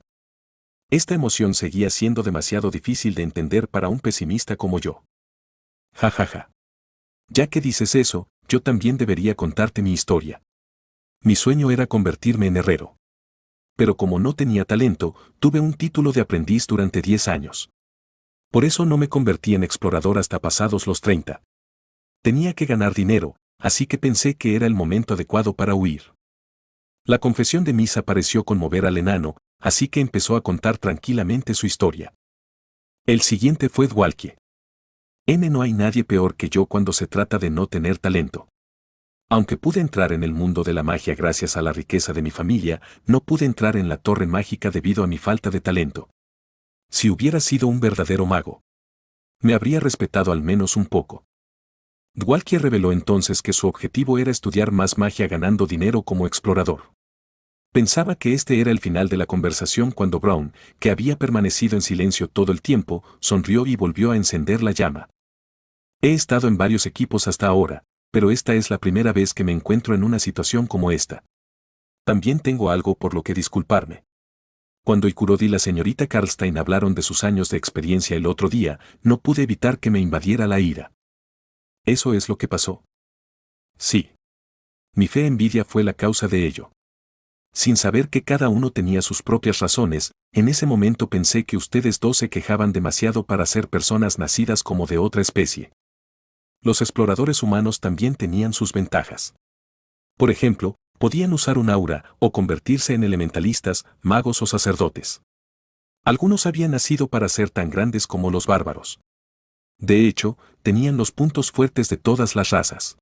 Esta emoción seguía siendo demasiado difícil de entender para un pesimista como yo. Ja. Ya que dices eso, yo también debería contarte mi historia. Mi sueño era convertirme en herrero. Pero como no tenía talento, tuve un título de aprendiz durante 10 años. Por eso no me convertí en explorador hasta pasados los 30. Tenía que ganar dinero, así que pensé que era el momento adecuado para huir. La confesión de Misa pareció conmover al enano, así que empezó a contar tranquilamente su historia. El siguiente fue Dwalkie. No hay nadie peor que yo cuando se trata de no tener talento. Aunque pude entrar en el mundo de la magia gracias a la riqueza de mi familia, no pude entrar en la torre mágica debido a mi falta de talento. Si hubiera sido un verdadero mago, me habría respetado al menos un poco. Dwalkie reveló entonces que su objetivo era estudiar más magia ganando dinero como explorador. Pensaba que este era el final de la conversación cuando Brown, que había permanecido en silencio todo el tiempo, sonrió y volvió a encender la llama. He estado en varios equipos hasta ahora, pero esta es la primera vez que me encuentro en una situación como esta. También tengo algo por lo que disculparme. Cuando Ikurod y la señorita Karlstein hablaron de sus años de experiencia el otro día, no pude evitar que me invadiera la ira. ¿Eso es lo que pasó? Sí. Mi fe envidia fue la causa de ello. Sin saber que cada uno tenía sus propias razones, en ese momento pensé que ustedes dos se quejaban demasiado para ser personas nacidas como de otra especie. Los exploradores humanos también tenían sus ventajas. Por ejemplo, podían usar un aura o convertirse en elementalistas, magos o sacerdotes. Algunos habían nacido para ser tan grandes como los bárbaros. De hecho, tenían los puntos fuertes de todas las razas.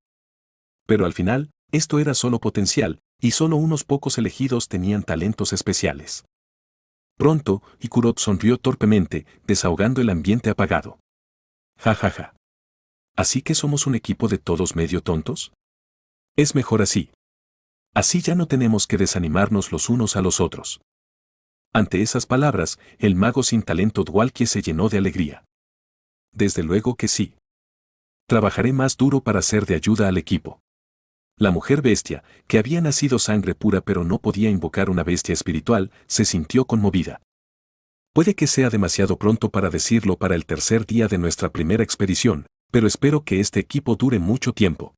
Pero al final, esto era solo potencial, y solo unos pocos elegidos tenían talentos especiales. Pronto, Ikurod sonrió torpemente, desahogando el ambiente apagado. Ja ja ja. ¿Así que somos un equipo de todos medio tontos? Es mejor así. Así ya no tenemos que desanimarnos los unos a los otros. Ante esas palabras, el mago sin talento Dwalkie se llenó de alegría. Desde luego que sí. Trabajaré más duro para ser de ayuda al equipo. La mujer bestia, que había nacido sangre pura pero no podía invocar una bestia espiritual, se sintió conmovida. Puede que sea demasiado pronto para decirlo para el tercer día de nuestra primera expedición, pero espero que este equipo dure mucho tiempo.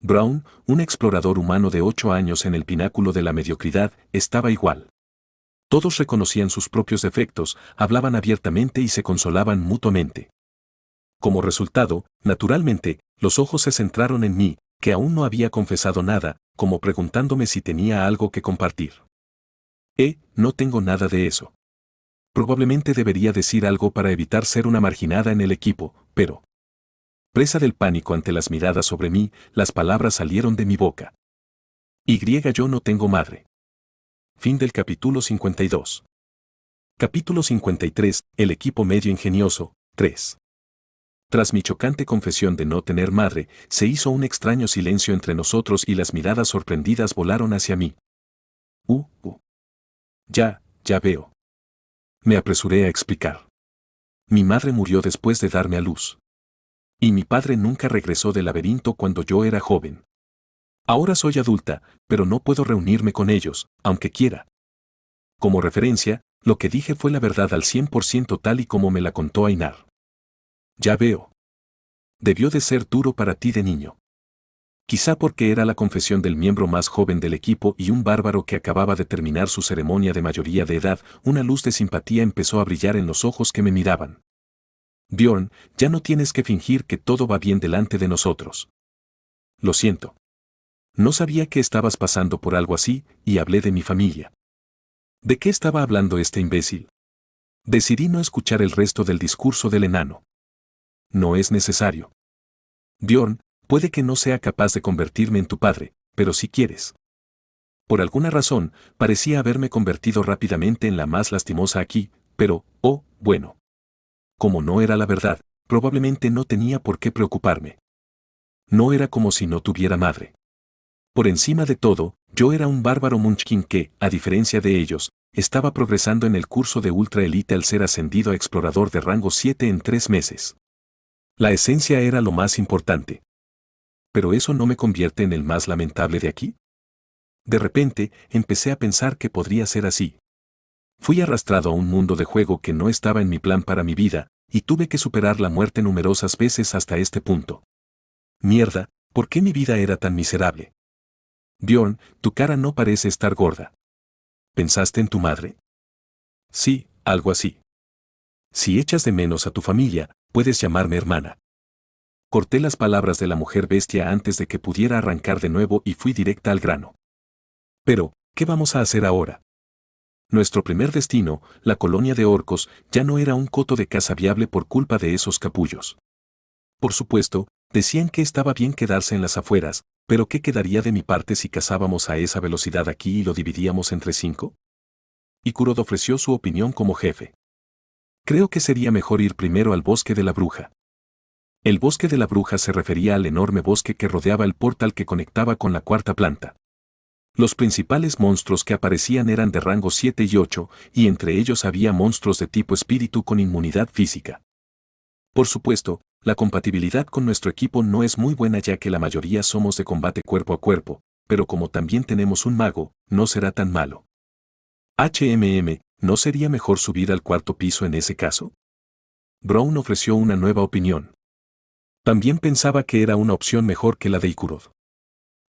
Brown, un explorador humano de 8 años en el pináculo de la mediocridad, estaba igual. Todos reconocían sus propios defectos, hablaban abiertamente y se consolaban mutuamente. Como resultado, naturalmente, los ojos se centraron en mí, que aún no había confesado nada, como preguntándome si tenía algo que compartir. No tengo nada de eso. Probablemente debería decir algo para evitar ser una marginada en el equipo, pero... Presa del pánico ante las miradas sobre mí, las palabras salieron de mi boca. Yo no tengo madre. Fin del capítulo 52. Capítulo 53, el equipo medio ingenioso, 3. Tras mi chocante confesión de no tener madre, se hizo un extraño silencio entre nosotros y las miradas sorprendidas volaron hacia mí. Ya veo. Me apresuré a explicar. Mi madre murió después de darme a luz. Y mi padre nunca regresó del laberinto cuando yo era joven. Ahora soy adulta, pero no puedo reunirme con ellos, aunque quiera. Como referencia, lo que dije fue la verdad al 100% tal y como me la contó Ainar. Ya veo. Debió de ser duro para ti de niño. Quizá porque era la confesión del miembro más joven del equipo y un bárbaro que acababa de terminar su ceremonia de mayoría de edad, una luz de simpatía empezó a brillar en los ojos que me miraban. Bjorn, ya no tienes que fingir que todo va bien delante de nosotros. Lo siento. No sabía que estabas pasando por algo así, y hablé de mi familia. ¿De qué estaba hablando este imbécil? Decidí no escuchar el resto del discurso del enano. No es necesario. Bjorn, puede que no sea capaz de convertirme en tu padre, pero si quieres. Por alguna razón, parecía haberme convertido rápidamente en la más lastimosa aquí, pero, bueno. Como no era la verdad, probablemente no tenía por qué preocuparme. No era como si no tuviera madre. Por encima de todo, yo era un bárbaro Munchkin que, a diferencia de ellos, estaba progresando en el curso de Ultra Elite al ser ascendido a explorador de rango 7 en 3 meses. La esencia era lo más importante. ¿Pero eso no me convierte en el más lamentable de aquí? De repente, empecé a pensar que podría ser así. Fui arrastrado a un mundo de juego que no estaba en mi plan para mi vida, y tuve que superar la muerte numerosas veces hasta este punto. Mierda, ¿por qué mi vida era tan miserable? Bjorn, tu cara no parece estar gorda. ¿Pensaste en tu madre? Sí, algo así. Si echas de menos a tu familia, puedes llamarme hermana. Corté las palabras de la mujer bestia antes de que pudiera arrancar de nuevo y fui directa al grano. Pero, ¿qué vamos a hacer ahora? Nuestro primer destino, la colonia de orcos, ya no era un coto de caza viable por culpa de esos capullos. Por supuesto, decían que estaba bien quedarse en las afueras, pero ¿qué quedaría de mi parte si cazábamos a esa velocidad aquí y lo dividíamos entre 5? Y Kurod ofreció su opinión como jefe. Creo que sería mejor ir primero al bosque de la bruja. El bosque de la bruja se refería al enorme bosque que rodeaba el portal que conectaba con la cuarta planta. Los principales monstruos que aparecían eran de rango 7 y 8, y entre ellos había monstruos de tipo espíritu con inmunidad física. Por supuesto, la compatibilidad con nuestro equipo no es muy buena ya que la mayoría somos de combate cuerpo a cuerpo, pero como también tenemos un mago, no será tan malo. ¿No sería mejor subir al cuarto piso en ese caso? Brown ofreció una nueva opinión. También pensaba que era una opción mejor que la de Ikurod.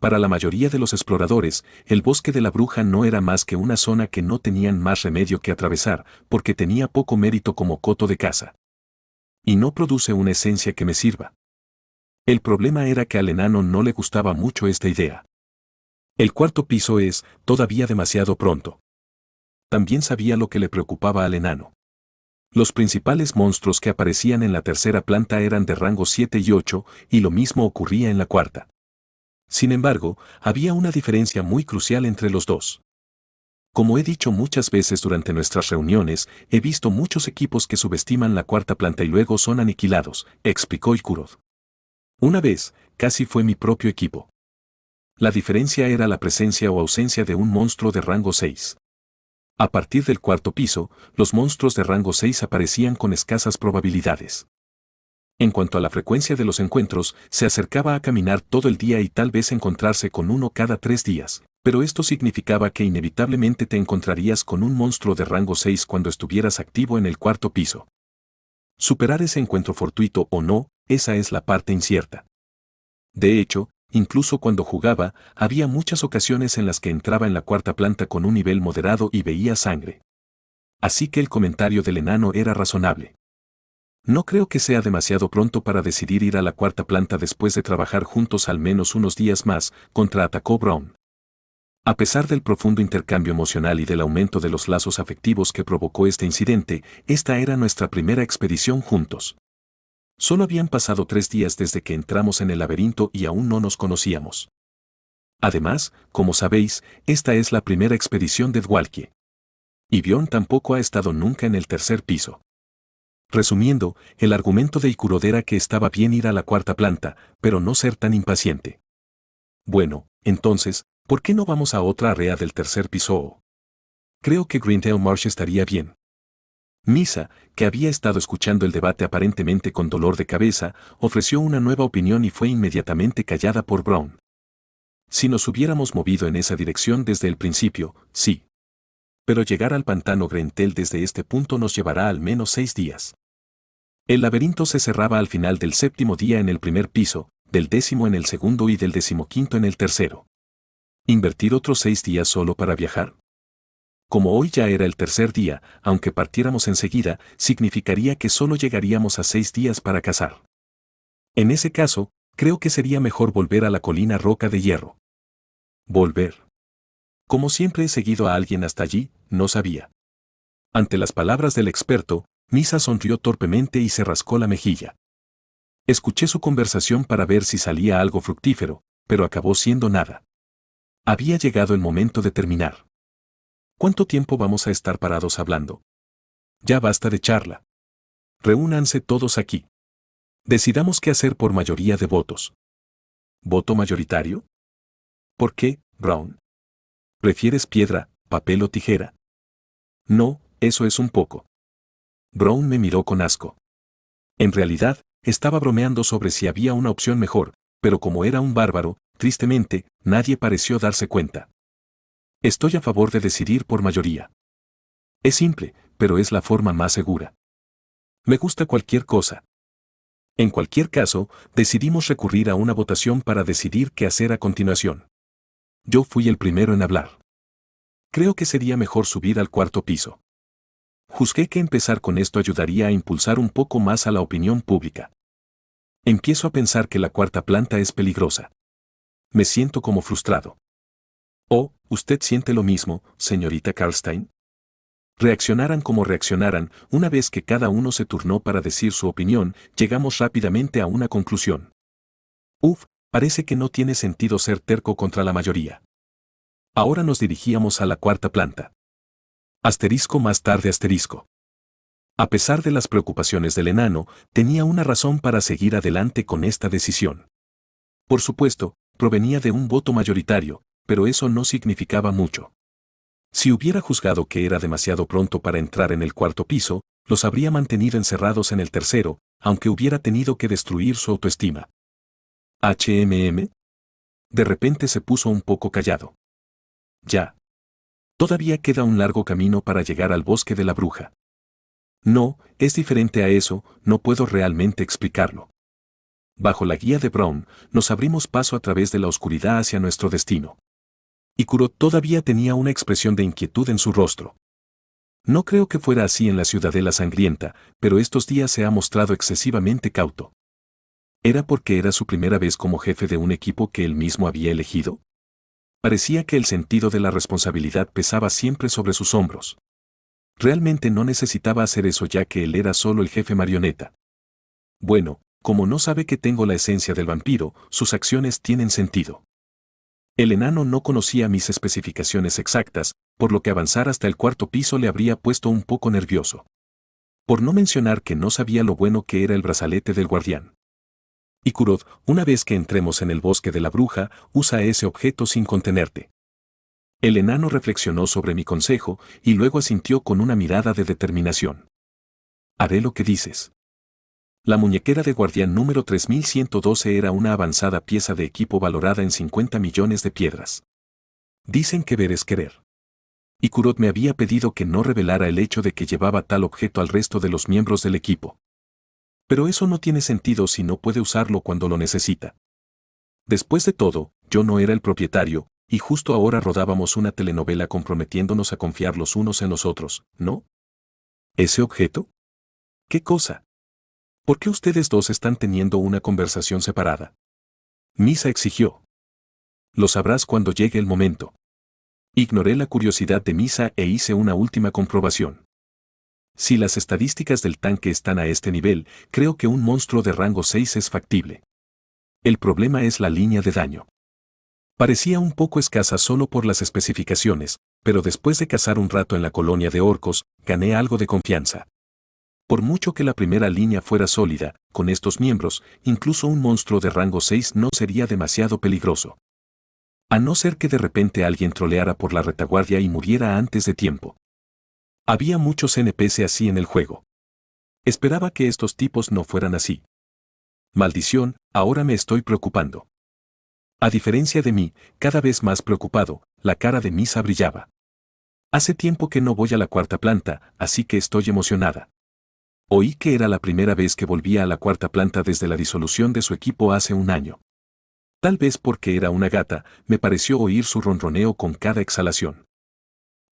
Para la mayoría de los exploradores, el bosque de la bruja no era más que una zona que no tenían más remedio que atravesar, porque tenía poco mérito como coto de caza. Y no produce una esencia que me sirva. El problema era que al enano no le gustaba mucho esta idea. El cuarto piso es, todavía demasiado pronto. También sabía lo que le preocupaba al enano. Los principales monstruos que aparecían en la tercera planta eran de rango 7 y 8, y lo mismo ocurría en la cuarta. Sin embargo, había una diferencia muy crucial entre los dos. Como he dicho muchas veces durante nuestras reuniones, he visto muchos equipos que subestiman la cuarta planta y luego son aniquilados, explicó Ikurod. Una vez, casi fue mi propio equipo. La diferencia era la presencia o ausencia de un monstruo de rango 6. A partir del cuarto piso, los monstruos de rango 6 aparecían con escasas probabilidades. En cuanto a la frecuencia de los encuentros, se acercaba a caminar todo el día y tal vez encontrarse con uno cada 3 días, pero esto significaba que inevitablemente te encontrarías con un monstruo de rango 6 cuando estuvieras activo en el cuarto piso. Superar ese encuentro fortuito o no, esa es la parte incierta. De hecho, incluso cuando jugaba, había muchas ocasiones en las que entraba en la cuarta planta con un nivel moderado y veía sangre. Así que el comentario del enano era razonable. No creo que sea demasiado pronto para decidir ir a la cuarta planta después de trabajar juntos al menos unos días más, contraatacó Brown. A pesar del profundo intercambio emocional y del aumento de los lazos afectivos que provocó este incidente, esta era nuestra primera expedición juntos. Solo habían pasado 3 días desde que entramos en el laberinto y aún no nos conocíamos. Además, como sabéis, esta es la primera expedición de Dwalkie. Y Bjorn tampoco ha estado nunca en el tercer piso. Resumiendo, el argumento de Ikurod era que estaba bien ir a la cuarta planta, pero no ser tan impaciente. Bueno, entonces, ¿por qué no vamos a otra área del tercer piso? Creo que Greendale Marsh estaría bien. Misa, que había estado escuchando el debate aparentemente con dolor de cabeza, ofreció una nueva opinión y fue inmediatamente callada por Brown. Si nos hubiéramos movido en esa dirección desde el principio, sí. Pero llegar al pantano Grentel desde este punto nos llevará al menos 6 días. El laberinto se cerraba al final del 7º día en el primer piso, del 10º en el segundo y del 15º en el tercero. ¿Invertir otros 6 días solo para viajar? Como hoy ya era el tercer día, aunque partiéramos enseguida, significaría que solo llegaríamos a 6 días para cazar. En ese caso, creo que sería mejor volver a la colina Roca de Hierro. Volver. Como siempre he seguido a alguien hasta allí, no sabía. Ante las palabras del experto, Misa sonrió torpemente y se rascó la mejilla. Escuché su conversación para ver si salía algo fructífero, pero acabó siendo nada. Había llegado el momento de terminar. ¿Cuánto tiempo vamos a estar parados hablando? Ya basta de charla. Reúnanse todos aquí. Decidamos qué hacer por mayoría de votos. ¿Voto mayoritario? ¿Por qué, Brown? ¿Prefieres piedra, papel o tijera? No, eso es un poco. Brown me miró con asco. En realidad, estaba bromeando sobre si había una opción mejor, pero como era un bárbaro, tristemente, nadie pareció darse cuenta. Estoy a favor de decidir por mayoría. Es simple, pero es la forma más segura. Me gusta cualquier cosa. En cualquier caso, decidimos recurrir a una votación para decidir qué hacer a continuación. Yo fui el primero en hablar. Creo que sería mejor subir al cuarto piso. Juzgué que empezar con esto ayudaría a impulsar un poco más a la opinión pública. Empiezo a pensar que la cuarta planta es peligrosa. Me siento como frustrado. ¿Oh, usted siente lo mismo, señorita Karlstein? Reaccionaran como reaccionaran, una vez que cada uno se turnó para decir su opinión, llegamos rápidamente a una conclusión. Uf, parece que no tiene sentido ser terco contra la mayoría. Ahora nos dirigíamos a la cuarta planta. Asterisco más tarde asterisco. A pesar de las preocupaciones del enano, tenía una razón para seguir adelante con esta decisión. Por supuesto, provenía de un voto mayoritario, pero eso no significaba mucho. Si hubiera juzgado que era demasiado pronto para entrar en el cuarto piso, los habría mantenido encerrados en el tercero, aunque hubiera tenido que destruir su autoestima. ¿HMM? De repente se puso un poco callado. Ya. Todavía queda un largo camino para llegar al bosque de la bruja. No, es diferente a eso, no puedo realmente explicarlo. Bajo la guía de Brown, nos abrimos paso a través de la oscuridad hacia nuestro destino. Ikuro todavía tenía una expresión de inquietud en su rostro. No creo que fuera así en la Ciudadela Sangrienta, pero estos días se ha mostrado excesivamente cauto. ¿Era porque era su primera vez como jefe de un equipo que él mismo había elegido? Parecía que el sentido de la responsabilidad pesaba siempre sobre sus hombros. Realmente no necesitaba hacer eso ya que él era solo el jefe marioneta. Bueno, como no sabe que tengo la esencia del vampiro, sus acciones tienen sentido. El enano no conocía mis especificaciones exactas, por lo que avanzar hasta el cuarto piso le habría puesto un poco nervioso. Por no mencionar que no sabía lo bueno que era el brazalete del guardián. Ikurod, una vez que entremos en el bosque de la bruja, usa ese objeto sin contenerte. El enano reflexionó sobre mi consejo y luego asintió con una mirada de determinación. Haré lo que dices. La muñequera de guardián número 3112 era una avanzada pieza de equipo valorada en 50 millones de piedras. Dicen que ver es querer. Ikurod me había pedido que no revelara el hecho de que llevaba tal objeto al resto de los miembros del equipo. Pero eso no tiene sentido si no puede usarlo cuando lo necesita. Después de todo, yo no era el propietario, y justo ahora rodábamos una telenovela comprometiéndonos a confiar los unos en los otros, ¿no? ¿Ese objeto? ¿Qué cosa? ¿Por qué ustedes dos están teniendo una conversación separada? Misa exigió. Lo sabrás cuando llegue el momento. Ignoré la curiosidad de Misa e hice una última comprobación. Si las estadísticas del tanque están a este nivel, creo que un monstruo de rango 6 es factible. El problema es la línea de daño. Parecía un poco escasa solo por las especificaciones, pero después de cazar un rato en la colonia de orcos, gané algo de confianza. Por mucho que la primera línea fuera sólida, con estos miembros, incluso un monstruo de rango 6 no sería demasiado peligroso. A no ser que de repente alguien troleara por la retaguardia y muriera antes de tiempo. Había muchos NPC así en el juego. Esperaba que estos tipos no fueran así. Maldición, ahora me estoy preocupando. A diferencia de mí, cada vez más preocupado, la cara de Misa brillaba. Hace tiempo que no voy a la cuarta planta, así que estoy emocionada. Oí que era la primera vez que volvía a la cuarta planta desde la disolución de su equipo hace un año. Tal vez porque era una gata, me pareció oír su ronroneo con cada exhalación.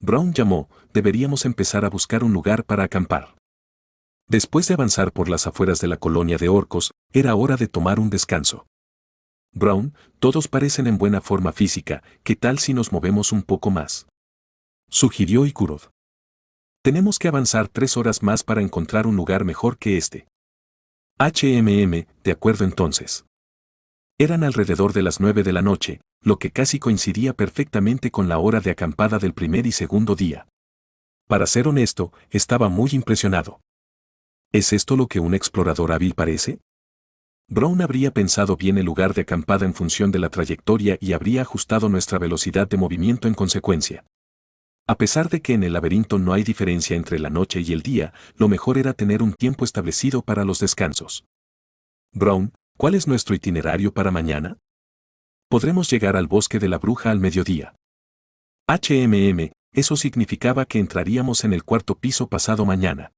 Brown llamó, deberíamos empezar a buscar un lugar para acampar. Después de avanzar por las afueras de la colonia de orcos, era hora de tomar un descanso. Brown, todos parecen en buena forma física, ¿qué tal si nos movemos un poco más? Sugirió Ikurod. Tenemos que avanzar 3 horas más para encontrar un lugar mejor que este. De acuerdo entonces. Eran alrededor de las 9 de la noche, lo que casi coincidía perfectamente con la hora de acampada del primer y segundo día. Para ser honesto, estaba muy impresionado. ¿Es esto lo que un explorador hábil parece? Brown habría pensado bien el lugar de acampada en función de la trayectoria y habría ajustado nuestra velocidad de movimiento en consecuencia. A pesar de que en el laberinto no hay diferencia entre la noche y el día, lo mejor era tener un tiempo establecido para los descansos. Brown, ¿cuál es nuestro itinerario para mañana? Podremos llegar al bosque de la bruja al mediodía. Eso significaba que entraríamos en el cuarto piso pasado mañana.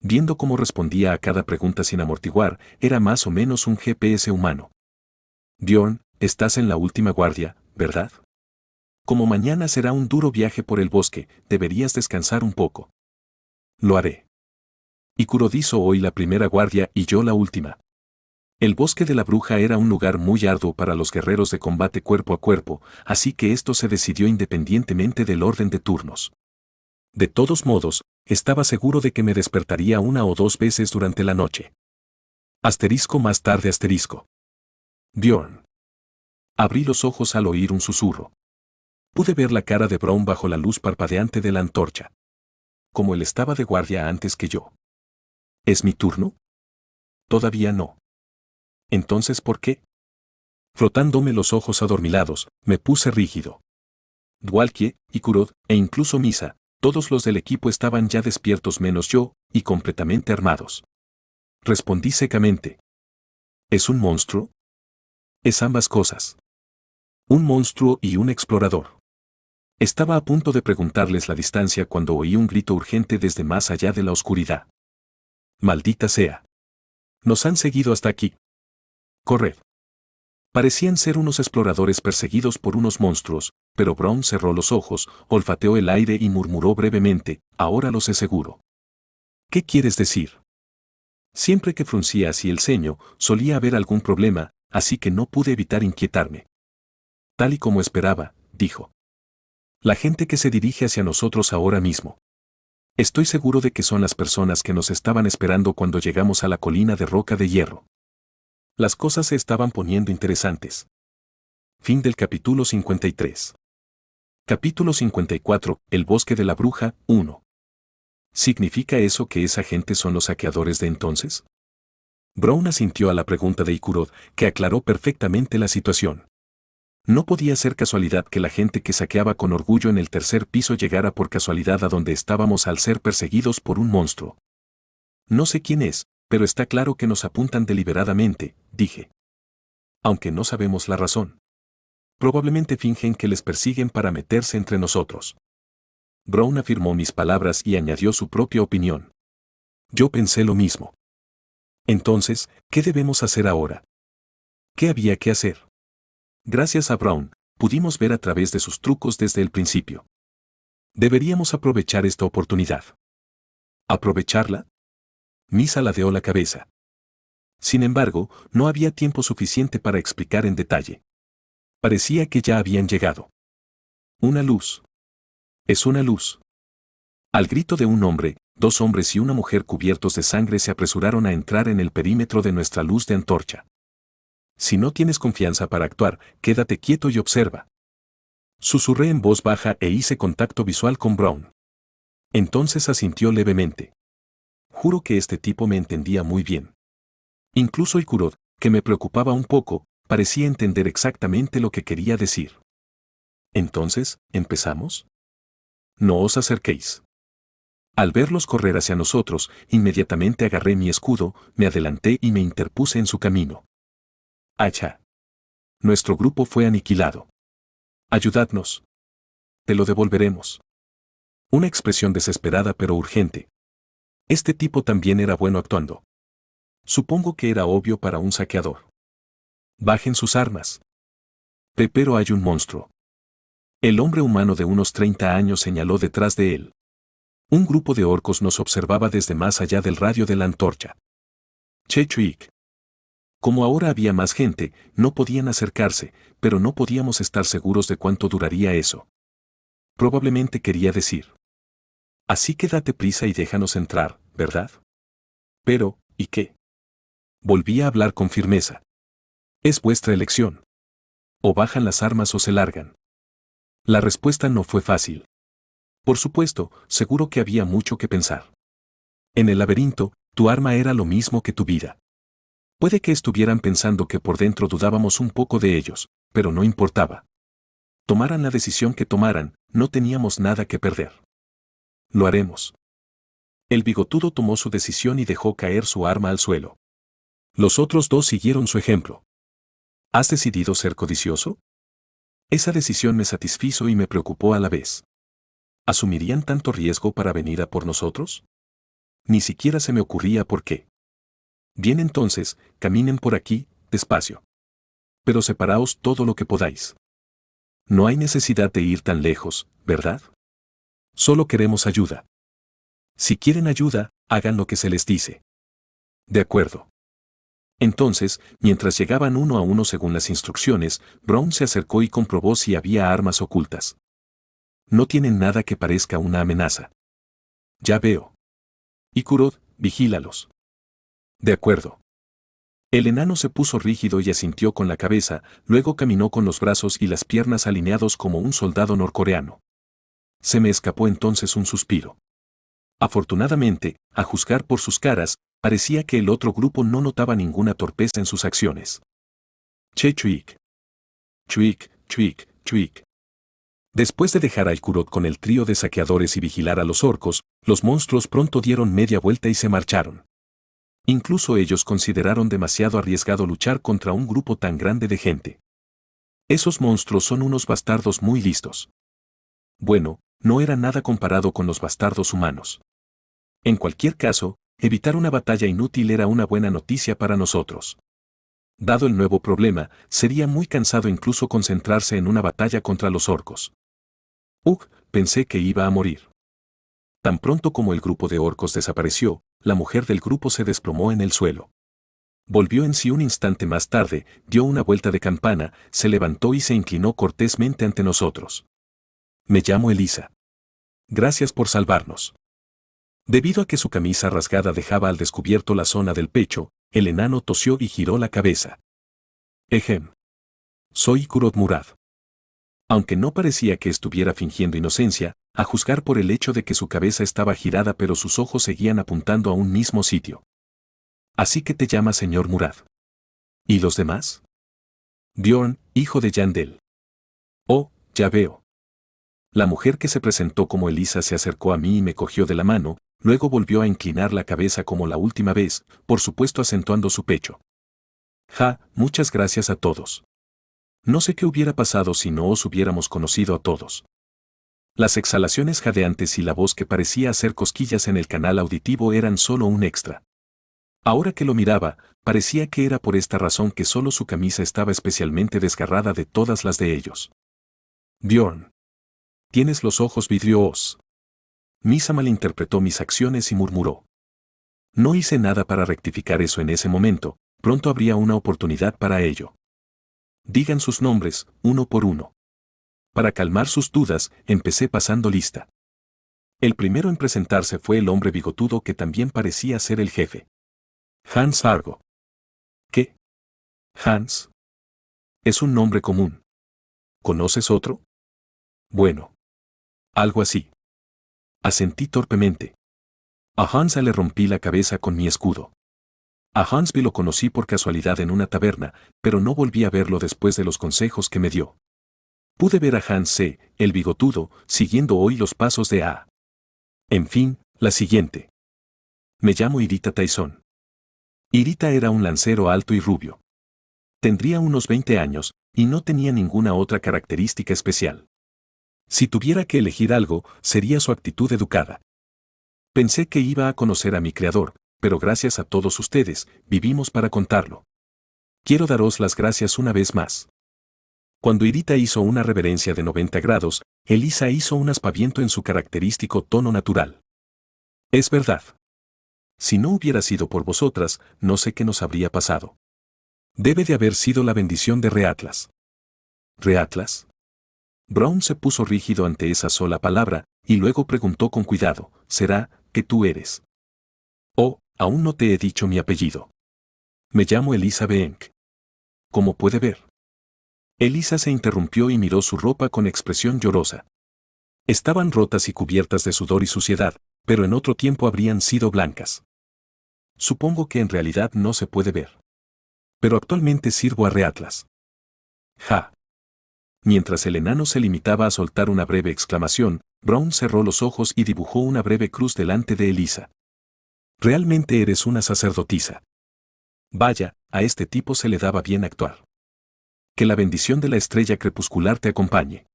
Viendo cómo respondía a cada pregunta sin amortiguar, era más o menos un GPS humano. Bjorn, estás en la última guardia, ¿verdad? Como mañana será un duro viaje por el bosque, deberías descansar un poco. Lo haré. Ikurod hizo hoy la primera guardia y yo la última. El bosque de la bruja era un lugar muy arduo para los guerreros de combate cuerpo a cuerpo, así que esto se decidió independientemente del orden de turnos. De todos modos, estaba seguro de que me despertaría una o dos veces durante la noche. Asterisco más tarde asterisco. Bjorn. Abrí los ojos al oír un susurro. Pude ver la cara de Brown bajo la luz parpadeante de la antorcha. Como él estaba de guardia antes que yo. ¿Es mi turno? Todavía no. Entonces, ¿por qué? Frotándome los ojos adormilados, me puse rígido. Dwalkie, Ikurod, e incluso Misa, todos los del equipo estaban ya despiertos menos yo, y completamente armados. Respondí secamente. ¿Es un monstruo? Es ambas cosas. Un monstruo y un explorador. Estaba a punto de preguntarles la distancia cuando oí un grito urgente desde más allá de la oscuridad. Maldita sea. Nos han seguido hasta aquí. Corred. Parecían ser unos exploradores perseguidos por unos monstruos, pero Brown cerró los ojos, olfateó el aire y murmuró brevemente, ahora lo sé seguro. ¿Qué quieres decir? Siempre que fruncía así el ceño, solía haber algún problema, así que no pude evitar inquietarme. Tal y como esperaba, dijo. La gente que se dirige hacia nosotros ahora mismo. Estoy seguro de que son las personas que nos estaban esperando cuando llegamos a la colina de Roca de Hierro. Las cosas se estaban poniendo interesantes. Fin del capítulo 53. Capítulo 54, El bosque de la bruja, 1. ¿Significa eso que esa gente son los saqueadores de entonces? Brown asintió a la pregunta de Ikurod, que aclaró perfectamente la situación. No podía ser casualidad que la gente que saqueaba con orgullo en el tercer piso llegara por casualidad a donde estábamos al ser perseguidos por un monstruo. No sé quién es, pero está claro que nos apuntan deliberadamente, dije. Aunque no sabemos la razón. Probablemente fingen que les persiguen para meterse entre nosotros. Brown afirmó mis palabras y añadió su propia opinión. Yo pensé lo mismo. Entonces, ¿qué debemos hacer ahora? ¿Qué había que hacer? Gracias a Brown, pudimos ver a través de sus trucos desde el principio. Deberíamos aprovechar esta oportunidad. ¿Aprovecharla? Misa ladeó la cabeza. Sin embargo, no había tiempo suficiente para explicar en detalle. Parecía que ya habían llegado. Una luz. Es una luz. Al grito de un hombre, dos hombres y una mujer cubiertos de sangre se apresuraron a entrar en el perímetro de nuestra luz de antorcha. Si no tienes confianza para actuar, quédate quieto y observa. Susurré en voz baja e hice contacto visual con Brown. Entonces asintió levemente. Juro que este tipo me entendía muy bien. Incluso Ikurod, que me preocupaba un poco, parecía entender exactamente lo que quería decir. Entonces, ¿empezamos? No os acerquéis. Al verlos correr hacia nosotros, inmediatamente agarré mi escudo, me adelanté y me interpuse en su camino. ¡Acha! Nuestro grupo fue aniquilado. Ayudadnos. Te lo devolveremos. Una expresión desesperada pero urgente. Este tipo también era bueno actuando. Supongo que era obvio para un saqueador. Bajen sus armas. Pero hay un monstruo. El hombre humano de unos 30 años señaló detrás de él. Un grupo de orcos nos observaba desde más allá del radio de la antorcha. Chechuik. Como ahora había más gente, no podían acercarse, pero no podíamos estar seguros de cuánto duraría eso. Probablemente quería decir. Así que date prisa y déjanos entrar, ¿verdad? Pero, ¿y qué? Volví a hablar con firmeza. Es vuestra elección. O bajan las armas o se largan. La respuesta no fue fácil. Por supuesto, seguro que había mucho que pensar. En el laberinto, tu arma era lo mismo que tu vida. Puede que estuvieran pensando que por dentro dudábamos un poco de ellos, pero no importaba. Tomaran la decisión que tomaran, no teníamos nada que perder. Lo haremos. El bigotudo tomó su decisión y dejó caer su arma al suelo. Los otros dos siguieron su ejemplo. ¿Has decidido ser codicioso? Esa decisión me satisfizo y me preocupó a la vez. ¿Asumirían tanto riesgo para venir a por nosotros? Ni siquiera se me ocurría por qué. Bien, entonces, caminen por aquí, despacio. Pero separaos todo lo que podáis. No hay necesidad de ir tan lejos, ¿verdad? Solo queremos ayuda. Si quieren ayuda, hagan lo que se les dice. De acuerdo. Entonces, mientras llegaban uno a uno según las instrucciones, Brown se acercó y comprobó si había armas ocultas. No tienen nada que parezca una amenaza. Ya veo. Y Kurod, vigílalos. De acuerdo. El enano se puso rígido y asintió con la cabeza, luego caminó con los brazos y las piernas alineados como un soldado norcoreano. Se me escapó entonces un suspiro. Afortunadamente, a juzgar por sus caras, parecía que el otro grupo no notaba ninguna torpeza en sus acciones. Che chuik. Chuik, chuik, chuik. Después de dejar a Kurod con el trío de saqueadores y vigilar a los orcos, los monstruos pronto dieron media vuelta y se marcharon. Incluso ellos consideraron demasiado arriesgado luchar contra un grupo tan grande de gente. Esos monstruos son unos bastardos muy listos. Bueno, no era nada comparado con los bastardos humanos. En cualquier caso, evitar una batalla inútil era una buena noticia para nosotros. Dado el nuevo problema, sería muy cansado incluso concentrarse en una batalla contra los orcos. Pensé que iba a morir. Tan pronto como el grupo de orcos desapareció, la mujer del grupo se desplomó en el suelo. Volvió en sí un instante más tarde, dio una vuelta de campana, se levantó y se inclinó cortésmente ante nosotros. Me llamo Elisa. Gracias por salvarnos. Debido a que su camisa rasgada dejaba al descubierto la zona del pecho, el enano tosió y giró la cabeza. Ejem. Soy Kurod Murad. Aunque no parecía que estuviera fingiendo inocencia, a juzgar por el hecho de que su cabeza estaba girada pero sus ojos seguían apuntando a un mismo sitio. Así que te llamas señor Murad. ¿Y los demás? Bjorn, hijo de Yandel. Oh, ya veo. La mujer que se presentó como Elisa se acercó a mí y me cogió de la mano, luego volvió a inclinar la cabeza como la última vez, por supuesto acentuando su pecho. Muchas gracias a todos. No sé qué hubiera pasado si no os hubiéramos conocido a todos. Las exhalaciones jadeantes y la voz que parecía hacer cosquillas en el canal auditivo eran solo un extra. Ahora que lo miraba, parecía que era por esta razón que solo su camisa estaba especialmente desgarrada de todas las de ellos. Bjorn. Tienes los ojos vidriosos. Misa malinterpretó mis acciones y murmuró. No hice nada para rectificar eso en ese momento, pronto habría una oportunidad para ello. Digan sus nombres, uno por uno. Para calmar sus dudas, empecé pasando lista. El primero en presentarse fue el hombre bigotudo que también parecía ser el jefe. Hans Argo. ¿Qué? Hans. Es un nombre común. ¿Conoces otro? Bueno. Algo así. Asentí torpemente. A Hans le rompí la cabeza con mi escudo. A Hansby lo conocí por casualidad en una taberna, pero no volví a verlo después de los consejos que me dio. Pude ver a Hans C., el bigotudo, siguiendo hoy los pasos de A. En fin, la siguiente. Me llamo Irita Tyson. Irita era un lancero alto y rubio. Tendría unos 20 años, y no tenía ninguna otra característica especial. Si tuviera que elegir algo, sería su actitud educada. Pensé que iba a conocer a mi creador, pero gracias a todos ustedes, vivimos para contarlo. Quiero daros las gracias una vez más. Cuando Irita hizo una reverencia de 90 grados, Elisa hizo un aspaviento en su característico tono natural. Es verdad. Si no hubiera sido por vosotras, no sé qué nos habría pasado. Debe de haber sido la bendición de Reatlas. ¿Reatlas? Brown se puso rígido ante esa sola palabra, y luego preguntó con cuidado, ¿será que tú eres? Oh, aún no te he dicho mi apellido. Me llamo Elisa Beenk. ¿Cómo puede ver? Elisa se interrumpió y miró su ropa con expresión llorosa. Estaban rotas y cubiertas de sudor y suciedad, pero en otro tiempo habrían sido blancas. Supongo que en realidad no se puede ver. Pero actualmente sirvo a Reatlas. Mientras el enano se limitaba a soltar una breve exclamación, Brown cerró los ojos y dibujó una breve cruz delante de Elisa. Realmente eres una sacerdotisa. Vaya, a este tipo se le daba bien actuar. Que la bendición de la estrella crepuscular te acompañe.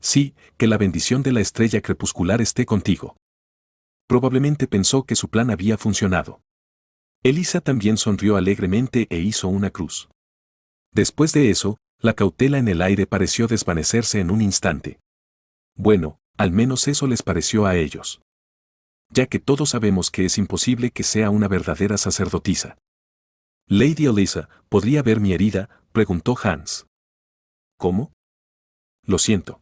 Sí, que la bendición de la estrella crepuscular esté contigo. Probablemente pensó que su plan había funcionado. Elisa también sonrió alegremente e hizo una cruz. Después de eso, la cautela en el aire pareció desvanecerse en un instante. Bueno, al menos eso les pareció a ellos. ya que todos sabemos que es imposible que sea una verdadera sacerdotisa. Lady Elisa, ¿podría ver mi herida?, preguntó Hans. ¿Cómo? Lo siento.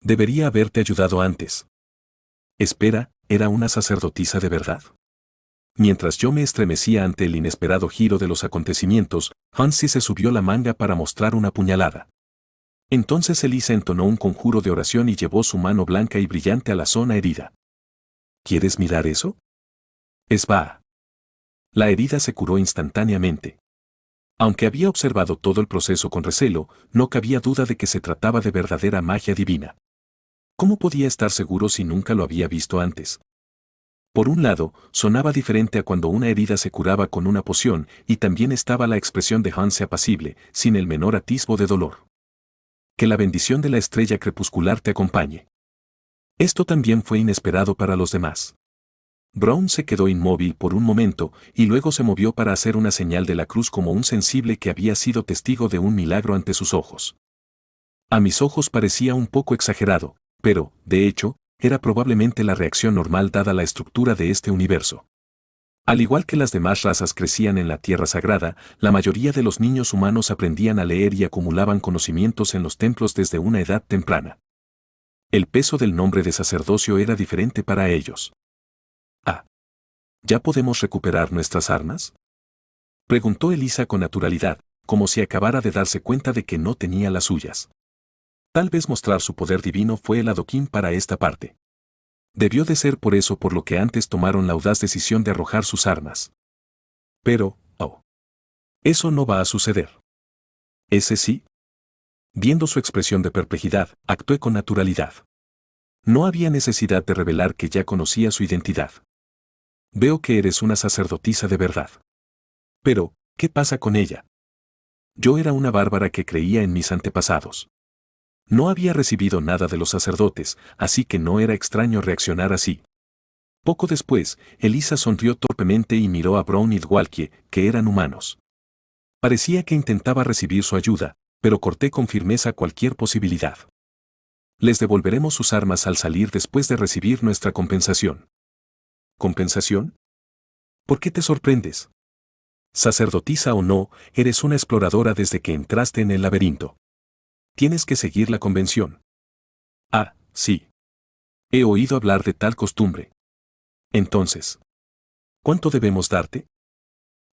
Debería haberte ayudado antes. Espera, ¿era una sacerdotisa de verdad? Mientras yo me estremecía ante el inesperado giro de los acontecimientos, Hansi se subió la manga para mostrar una puñalada. Entonces Elisa entonó un conjuro de oración y llevó su mano blanca y brillante a la zona herida. ¿Quieres mirar eso? Es va. La herida se curó instantáneamente. Aunque había observado todo el proceso con recelo, no cabía duda de que se trataba de verdadera magia divina. ¿Cómo podía estar seguro si nunca lo había visto antes? Por un lado, sonaba diferente a cuando una herida se curaba con una poción, y también estaba la expresión de Hans apacible, sin el menor atisbo de dolor. Que la bendición de la estrella crepuscular te acompañe. Esto también fue inesperado para los demás. Brown se quedó inmóvil por un momento y luego se movió para hacer una señal de la cruz como un sensible que había sido testigo de un milagro ante sus ojos. A mis ojos parecía un poco exagerado, pero, de hecho, era probablemente la reacción normal dada la estructura de este universo. Al igual que las demás razas crecían en la Tierra Sagrada, la mayoría de los niños humanos aprendían a leer y acumulaban conocimientos en los templos desde una edad temprana. El peso del nombre de sacerdocio era diferente para ellos. ¿Ya podemos recuperar nuestras armas?, preguntó Elisa con naturalidad, como si acabara de darse cuenta de que no tenía las suyas. Tal vez mostrar su poder divino fue el adoquín para esta parte. Debió de ser por eso por lo que antes tomaron la audaz decisión de arrojar sus armas. Pero, eso no va a suceder. ¿Ese sí? Viendo su expresión de perplejidad, actué con naturalidad. No había necesidad de revelar que ya conocía su identidad. Veo que eres una sacerdotisa de verdad. Pero, ¿qué pasa con ella? Yo era una bárbara que creía en mis antepasados. No había recibido nada de los sacerdotes, así que no era extraño reaccionar así. Poco después, Elisa sonrió torpemente y miró a Brown y Dwalkie, que eran humanos. Parecía que intentaba recibir su ayuda, pero corté con firmeza cualquier posibilidad. Les devolveremos sus armas al salir después de recibir nuestra compensación. ¿Compensación? ¿Por qué te sorprendes? Sacerdotisa o no, eres una exploradora desde que entraste en el laberinto. Tienes que seguir la convención. Ah, sí. He oído hablar de tal costumbre. Entonces, ¿cuánto debemos darte?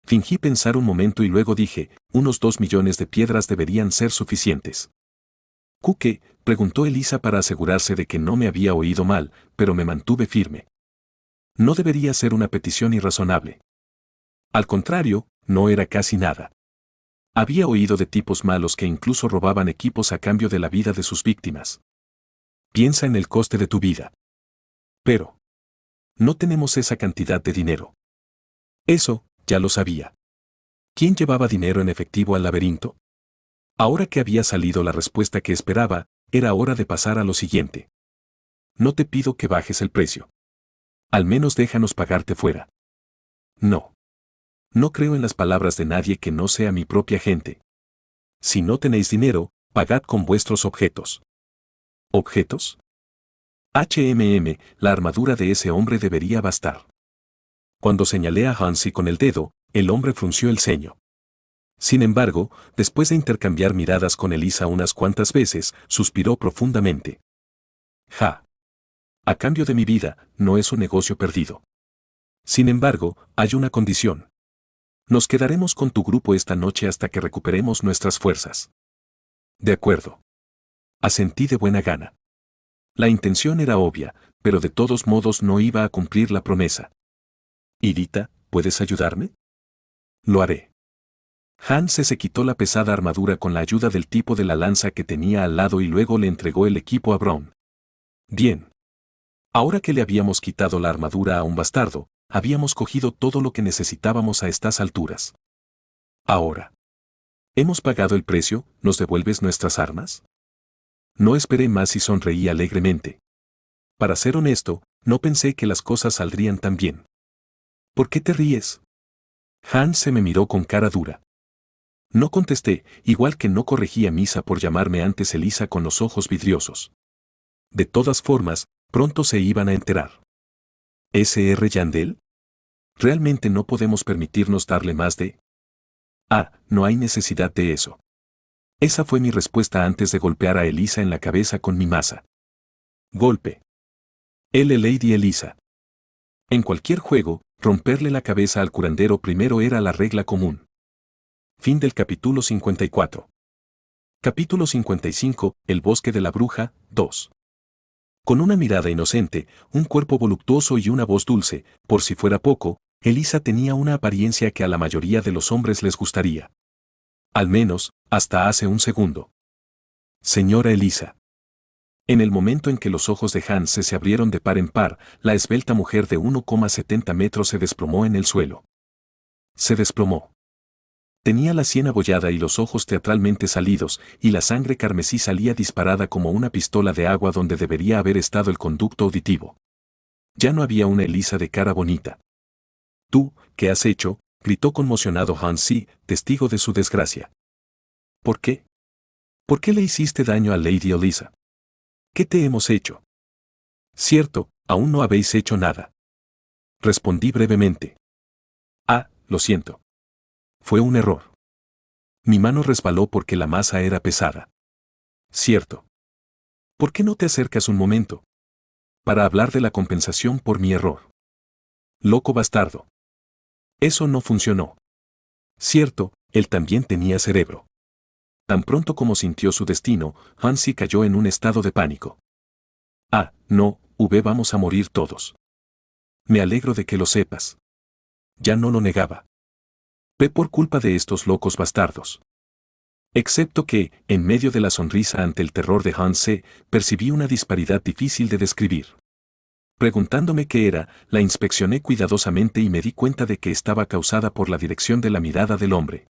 Fingí pensar un momento y luego dije, unos 2 millones de piedras deberían ser suficientes. ¿Qué? Preguntó Elisa para asegurarse de que no me había oído mal, pero me mantuve firme. No debería ser una petición irrazonable. Al contrario, no era casi nada. Había oído de tipos malos que incluso robaban equipos a cambio de la vida de sus víctimas. Piensa en el coste de tu vida. Pero no tenemos esa cantidad de dinero. Eso, ya lo sabía. ¿Quién llevaba dinero en efectivo al laberinto? Ahora que había salido la respuesta que esperaba, era hora de pasar a lo siguiente. No te pido que bajes el precio. Al menos déjanos pagarte fuera. No. No creo en las palabras de nadie que no sea mi propia gente. Si no tenéis dinero, pagad con vuestros objetos. ¿Objetos? La armadura de ese hombre debería bastar. Cuando señalé a Hansi con el dedo, el hombre frunció el ceño. Sin embargo, después de intercambiar miradas con Elisa unas cuantas veces, suspiró profundamente. Ja. A cambio de mi vida, no es un negocio perdido. Sin embargo, hay una condición. Nos quedaremos con tu grupo esta noche hasta que recuperemos nuestras fuerzas. De acuerdo. Asentí de buena gana. La intención era obvia, pero de todos modos no iba a cumplir la promesa. Irita, ¿puedes ayudarme? Lo haré. Hans se quitó la pesada armadura con la ayuda del tipo de la lanza que tenía al lado y luego le entregó el equipo a Brown. Bien. Ahora que le habíamos quitado la armadura a un bastardo, habíamos cogido todo lo que necesitábamos a estas alturas. Ahora. ¿Hemos pagado el precio? ¿Nos devuelves nuestras armas? No esperé más y sonreí alegremente. Para ser honesto, no pensé que las cosas saldrían tan bien. ¿Por qué te ríes? Hans se me miró con cara dura. No contesté, igual que no corregí a Misa por llamarme antes Elisa con los ojos vidriosos. De todas formas, pronto se iban a enterar. ¿S.R. Yandel? ¿Realmente no podemos permitirnos darle más de? Ah, no hay necesidad de eso. Esa fue mi respuesta antes de golpear a Elisa en la cabeza con mi maza. Golpe. Lady Elisa. En cualquier juego, romperle la cabeza al curandero primero era la regla común. Fin del capítulo 54. Capítulo 55, El bosque de la bruja, 2. Con una mirada inocente, un cuerpo voluptuoso y una voz dulce, por si fuera poco, Elisa tenía una apariencia que a la mayoría de los hombres les gustaría. Al menos, hasta hace un segundo. Señora Elisa. En el momento en que los ojos de Hans se abrieron de par en par, la esbelta mujer de 1,70 metros se desplomó en el suelo. Se desplomó. Tenía la sien abollada y los ojos teatralmente salidos, y la sangre carmesí salía disparada como una pistola de agua donde debería haber estado el conducto auditivo. Ya no había una Elisa de cara bonita. «¿Tú, qué has hecho?», gritó conmocionado Hansi, testigo de su desgracia. «¿Por qué? ¿Por qué le hiciste daño a Lady Elisa? ¿Qué te hemos hecho?». «Cierto, aún no habéis hecho nada». Respondí brevemente. «Ah, lo siento. Fue un error. Mi mano resbaló porque la masa era pesada». «Cierto. ¿Por qué no te acercas un momento? Para hablar de la compensación por mi error». «Loco bastardo. Eso no funcionó». Cierto, él también tenía cerebro. Tan pronto como sintió su destino, Hansi cayó en un estado de pánico. «Ah, no, vamos a morir todos». «Me alegro de que lo sepas». Ya no lo negaba. Por culpa de estos locos bastardos. Excepto que, en medio de la sonrisa ante el terror de Hansi, percibí una disparidad difícil de describir. Preguntándome qué era, la inspeccioné cuidadosamente y me di cuenta de que estaba causada por la dirección de la mirada del hombre.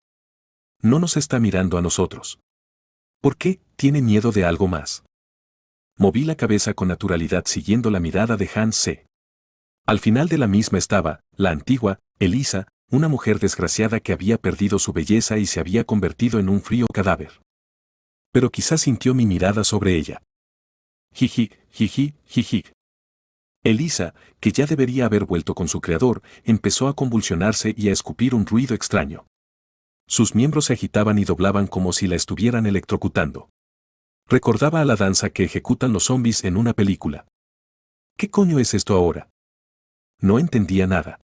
No nos está mirando a nosotros. ¿Por qué? ¿Tiene miedo de algo más? Moví la cabeza con naturalidad siguiendo la mirada de Hansi. Al final de la misma estaba, la antigua, Elisa, una mujer desgraciada que había perdido su belleza y se había convertido en un frío cadáver. Pero quizás sintió mi mirada sobre ella. Jiji, jiji, jiji. Elisa, que ya debería haber vuelto con su creador, empezó a convulsionarse y a escupir un ruido extraño. Sus miembros se agitaban y doblaban como si la estuvieran electrocutando. Recordaba a la danza que ejecutan los zombies en una película. ¿Qué coño es esto ahora? No entendía nada.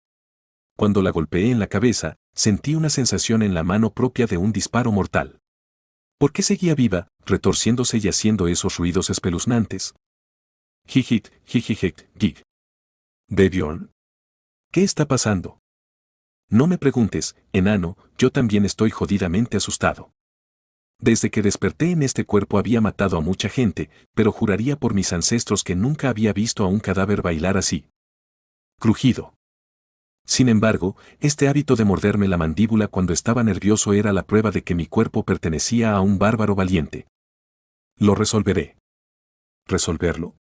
Cuando la golpeé en la cabeza, sentí una sensación en la mano propia de un disparo mortal. ¿Por qué seguía viva, retorciéndose y haciendo esos ruidos espeluznantes? Jijit, jijijit, gig. ¿Bjorn? ¿Qué está pasando? No me preguntes, enano, yo también estoy jodidamente asustado. Desde que desperté en este cuerpo había matado a mucha gente, pero juraría por mis ancestros que nunca había visto a un cadáver bailar así. Crujido. Sin embargo, este hábito de morderme la mandíbula cuando estaba nervioso era la prueba de que mi cuerpo pertenecía a un bárbaro valiente. Lo resolveré. ¿Resolverlo?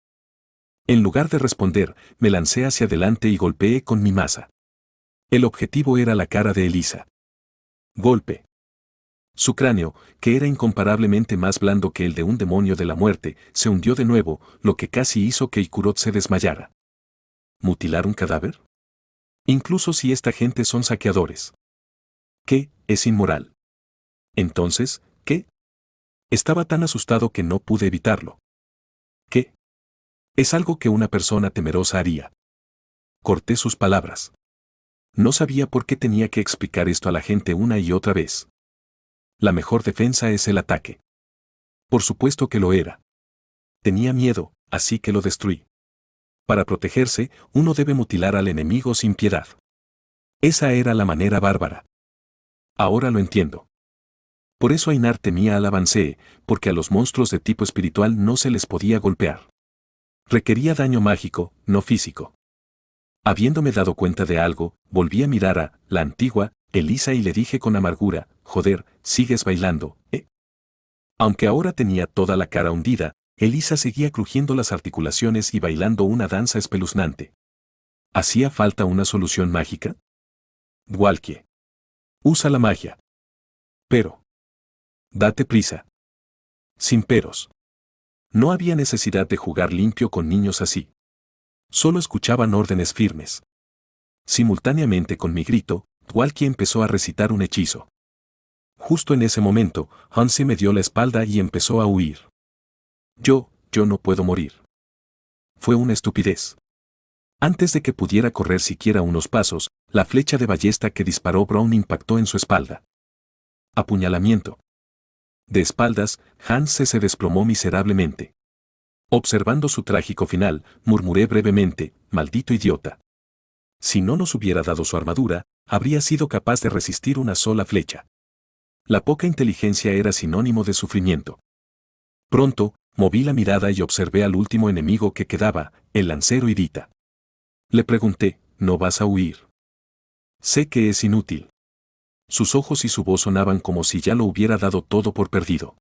En lugar de responder, me lancé hacia adelante y golpeé con mi maza. El objetivo era la cara de Elisa. Golpe. Su cráneo, que era incomparablemente más blando que el de un demonio de la muerte, se hundió de nuevo, lo que casi hizo que Ikurot se desmayara. ¿Mutilar un cadáver? Incluso si esta gente son saqueadores. ¿Qué? Es inmoral. Entonces, ¿qué? Estaba tan asustado que no pude evitarlo. ¿Qué? Es algo que una persona temerosa haría. Corté sus palabras. No sabía por qué tenía que explicar esto a la gente una y otra vez. La mejor defensa es el ataque. Por supuesto que lo era. Tenía miedo, así que lo destruí. Para protegerse, uno debe mutilar al enemigo sin piedad. Esa era la manera bárbara. Ahora lo entiendo. Por eso Ainar temía al avancé, porque a los monstruos de tipo espiritual no se les podía golpear. Requería daño mágico, no físico. Habiéndome dado cuenta de algo, volví a mirar a la antigua Elisa y le dije con amargura, joder, sigues bailando, ¿eh? Aunque ahora tenía toda la cara hundida, Elisa seguía crujiendo las articulaciones y bailando una danza espeluznante. ¿Hacía falta una solución mágica? Dwalkie. Usa la magia. Pero. Date prisa. Sin peros. No había necesidad de jugar limpio con niños así. Solo escuchaban órdenes firmes. Simultáneamente con mi grito, Walkie empezó a recitar un hechizo. Justo en ese momento, Hansi me dio la espalda y empezó a huir. Yo no puedo morir. Fue una estupidez. Antes de que pudiera correr siquiera unos pasos, la flecha de ballesta que disparó Brown impactó en su espalda. Apuñalamiento. De espaldas, Hans se desplomó miserablemente. Observando su trágico final, murmuré brevemente, maldito idiota. Si no nos hubiera dado su armadura, habría sido capaz de resistir una sola flecha. La poca inteligencia era sinónimo de sufrimiento. Pronto, moví la mirada y observé al último enemigo que quedaba, el lancero Irita. Le pregunté, ¿no vas a huir? Sé que es inútil. Sus ojos y su voz sonaban como si ya lo hubiera dado todo por perdido.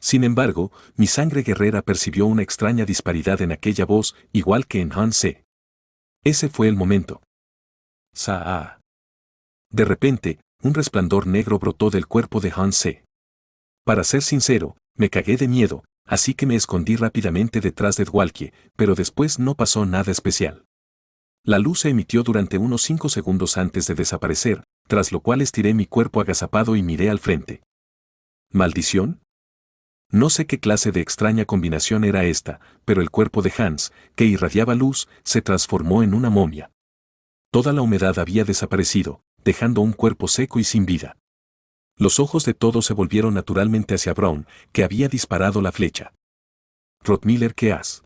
Sin embargo, mi sangre guerrera percibió una extraña disparidad en aquella voz, igual que en Hanse. Ese fue el momento. ¡Saa! De repente, un resplandor negro brotó del cuerpo de Hanse. Para ser sincero, me cagué de miedo, así que me escondí rápidamente detrás de Dwalkie, pero después no pasó nada especial. La luz se emitió durante unos 5 segundos antes de desaparecer, tras lo cual estiré mi cuerpo agazapado y miré al frente. ¿Maldición? No sé qué clase de extraña combinación era esta, pero el cuerpo de Hans, que irradiaba luz, se transformó en una momia. Toda la humedad había desaparecido, dejando un cuerpo seco y sin vida. Los ojos de todos se volvieron naturalmente hacia Brown, que había disparado la flecha. «Rottmiller, ¿qué has?»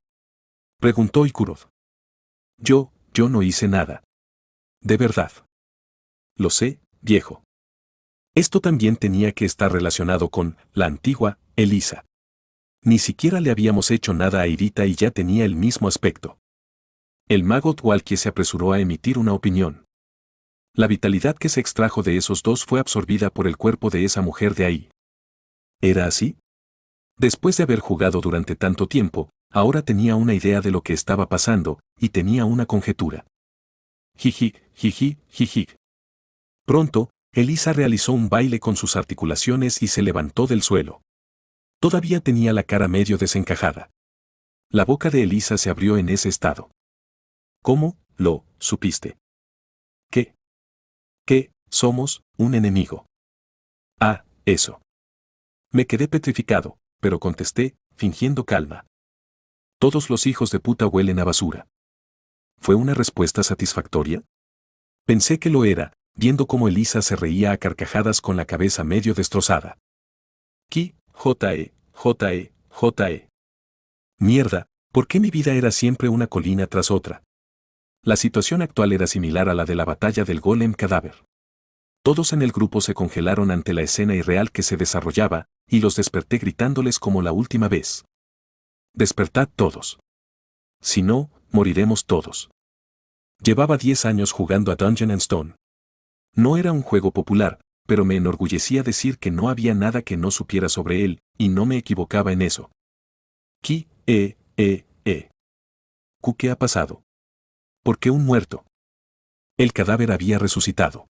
preguntó Ikurov. Yo no hice nada. De verdad. Lo sé, viejo. Esto también tenía que estar relacionado con la antigua Elisa. Ni siquiera le habíamos hecho nada a Irita y ya tenía el mismo aspecto. El mago Dwalkie se apresuró a emitir una opinión. La vitalidad que se extrajo de esos dos fue absorbida por el cuerpo de esa mujer de ahí. ¿Era así? Después de haber jugado durante tanto tiempo, ahora tenía una idea de lo que estaba pasando, y tenía una conjetura. Jiji, jiji, jiji. Pronto, Elisa realizó un baile con sus articulaciones y se levantó del suelo. Todavía tenía la cara medio desencajada. La boca de Elisa se abrió en ese estado. ¿Cómo lo supiste? ¿Qué? ¿Qué? Somos un enemigo. Ah, eso. Me quedé petrificado, pero contesté, fingiendo calma. Todos los hijos de puta huelen a basura. ¿Fue una respuesta satisfactoria? Pensé que lo era, viendo cómo Elisa se reía a carcajadas con la cabeza medio destrozada. Ki, J.E. Mierda, ¿por qué mi vida era siempre una colina tras otra? La situación actual era similar a la de la batalla del Golem Cadáver. Todos en el grupo se congelaron ante la escena irreal que se desarrollaba, y los desperté gritándoles como la última vez. Despertad todos. Si no, moriremos todos. Llevaba 10 años jugando a Dungeon and Stone. No era un juego popular, pero me enorgullecía decir que no había nada que no supiera sobre él, y no me equivocaba en eso. ¿Qué ha pasado? ¿Por qué un muerto? El cadáver había resucitado.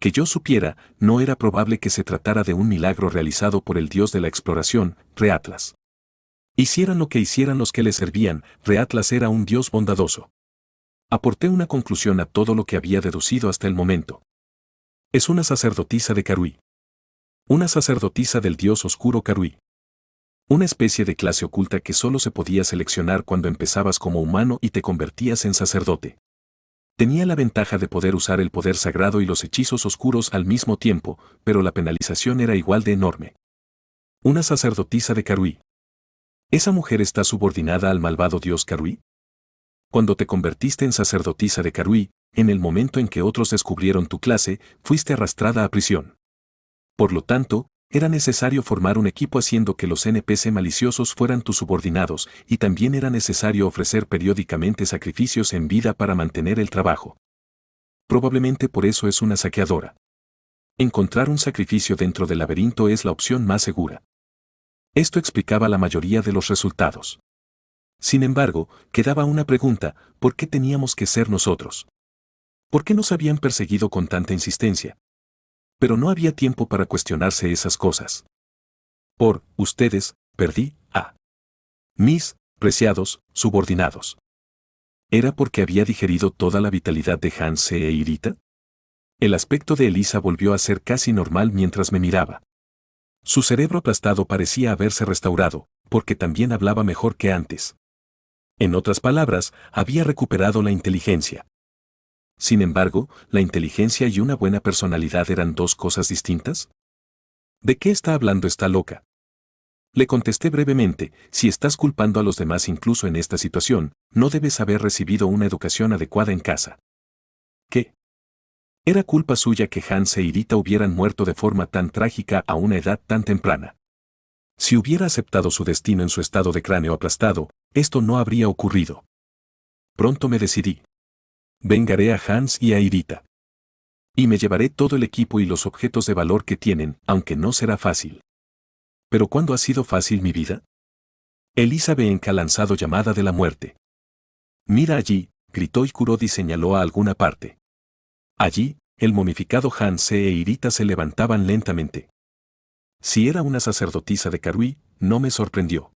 Que yo supiera, no era probable que se tratara de un milagro realizado por el dios de la exploración, Reatlas. Hicieran lo que hicieran los que le servían, Reatlas era un dios bondadoso. Aporté una conclusión a todo lo que había deducido hasta el momento. Es una sacerdotisa de Karui. Una sacerdotisa del dios oscuro Karui. Una especie de clase oculta que solo se podía seleccionar cuando empezabas como humano y te convertías en sacerdote. Tenía la ventaja de poder usar el poder sagrado y los hechizos oscuros al mismo tiempo, pero la penalización era igual de enorme. Una sacerdotisa de Karui. ¿Esa mujer está subordinada al malvado dios Karui? Cuando te convertiste en sacerdotisa de Karui, en el momento en que otros descubrieron tu clase, fuiste arrastrada a prisión. Por lo tanto, era necesario formar un equipo haciendo que los NPC maliciosos fueran tus subordinados, y también era necesario ofrecer periódicamente sacrificios en vida para mantener el trabajo. Probablemente por eso es una saqueadora. Encontrar un sacrificio dentro del laberinto es la opción más segura. Esto explicaba la mayoría de los resultados. Sin embargo, quedaba una pregunta: ¿por qué teníamos que ser nosotros? ¿Por qué nos habían perseguido con tanta insistencia? Pero no había tiempo para cuestionarse esas cosas. Por ustedes, perdí a mis preciados subordinados. ¿Era porque había digerido toda la vitalidad de Hans e Irita? El aspecto de Elisa volvió a ser casi normal mientras me miraba. Su cerebro aplastado parecía haberse restaurado, porque también hablaba mejor que antes. En otras palabras, había recuperado la inteligencia. Sin embargo, ¿la inteligencia y una buena personalidad eran dos cosas distintas? ¿De qué está hablando esta loca? Le contesté brevemente, si estás culpando a los demás incluso en esta situación, no debes haber recibido una educación adecuada en casa. ¿Qué? Era culpa suya que Hans e Irita hubieran muerto de forma tan trágica a una edad tan temprana. Si hubiera aceptado su destino en su estado de cráneo aplastado, esto no habría ocurrido. Pronto me decidí. Vengaré a Hans y a Irita. Y me llevaré todo el equipo y los objetos de valor que tienen, aunque no será fácil. ¿Pero cuándo ha sido fácil mi vida? Elisa Benka ha lanzado llamada de la muerte. Mira allí, gritó y Kurodi señaló a alguna parte. Allí, el momificado Hans e Irita se levantaban lentamente. Si era una sacerdotisa de Karui, no me sorprendió.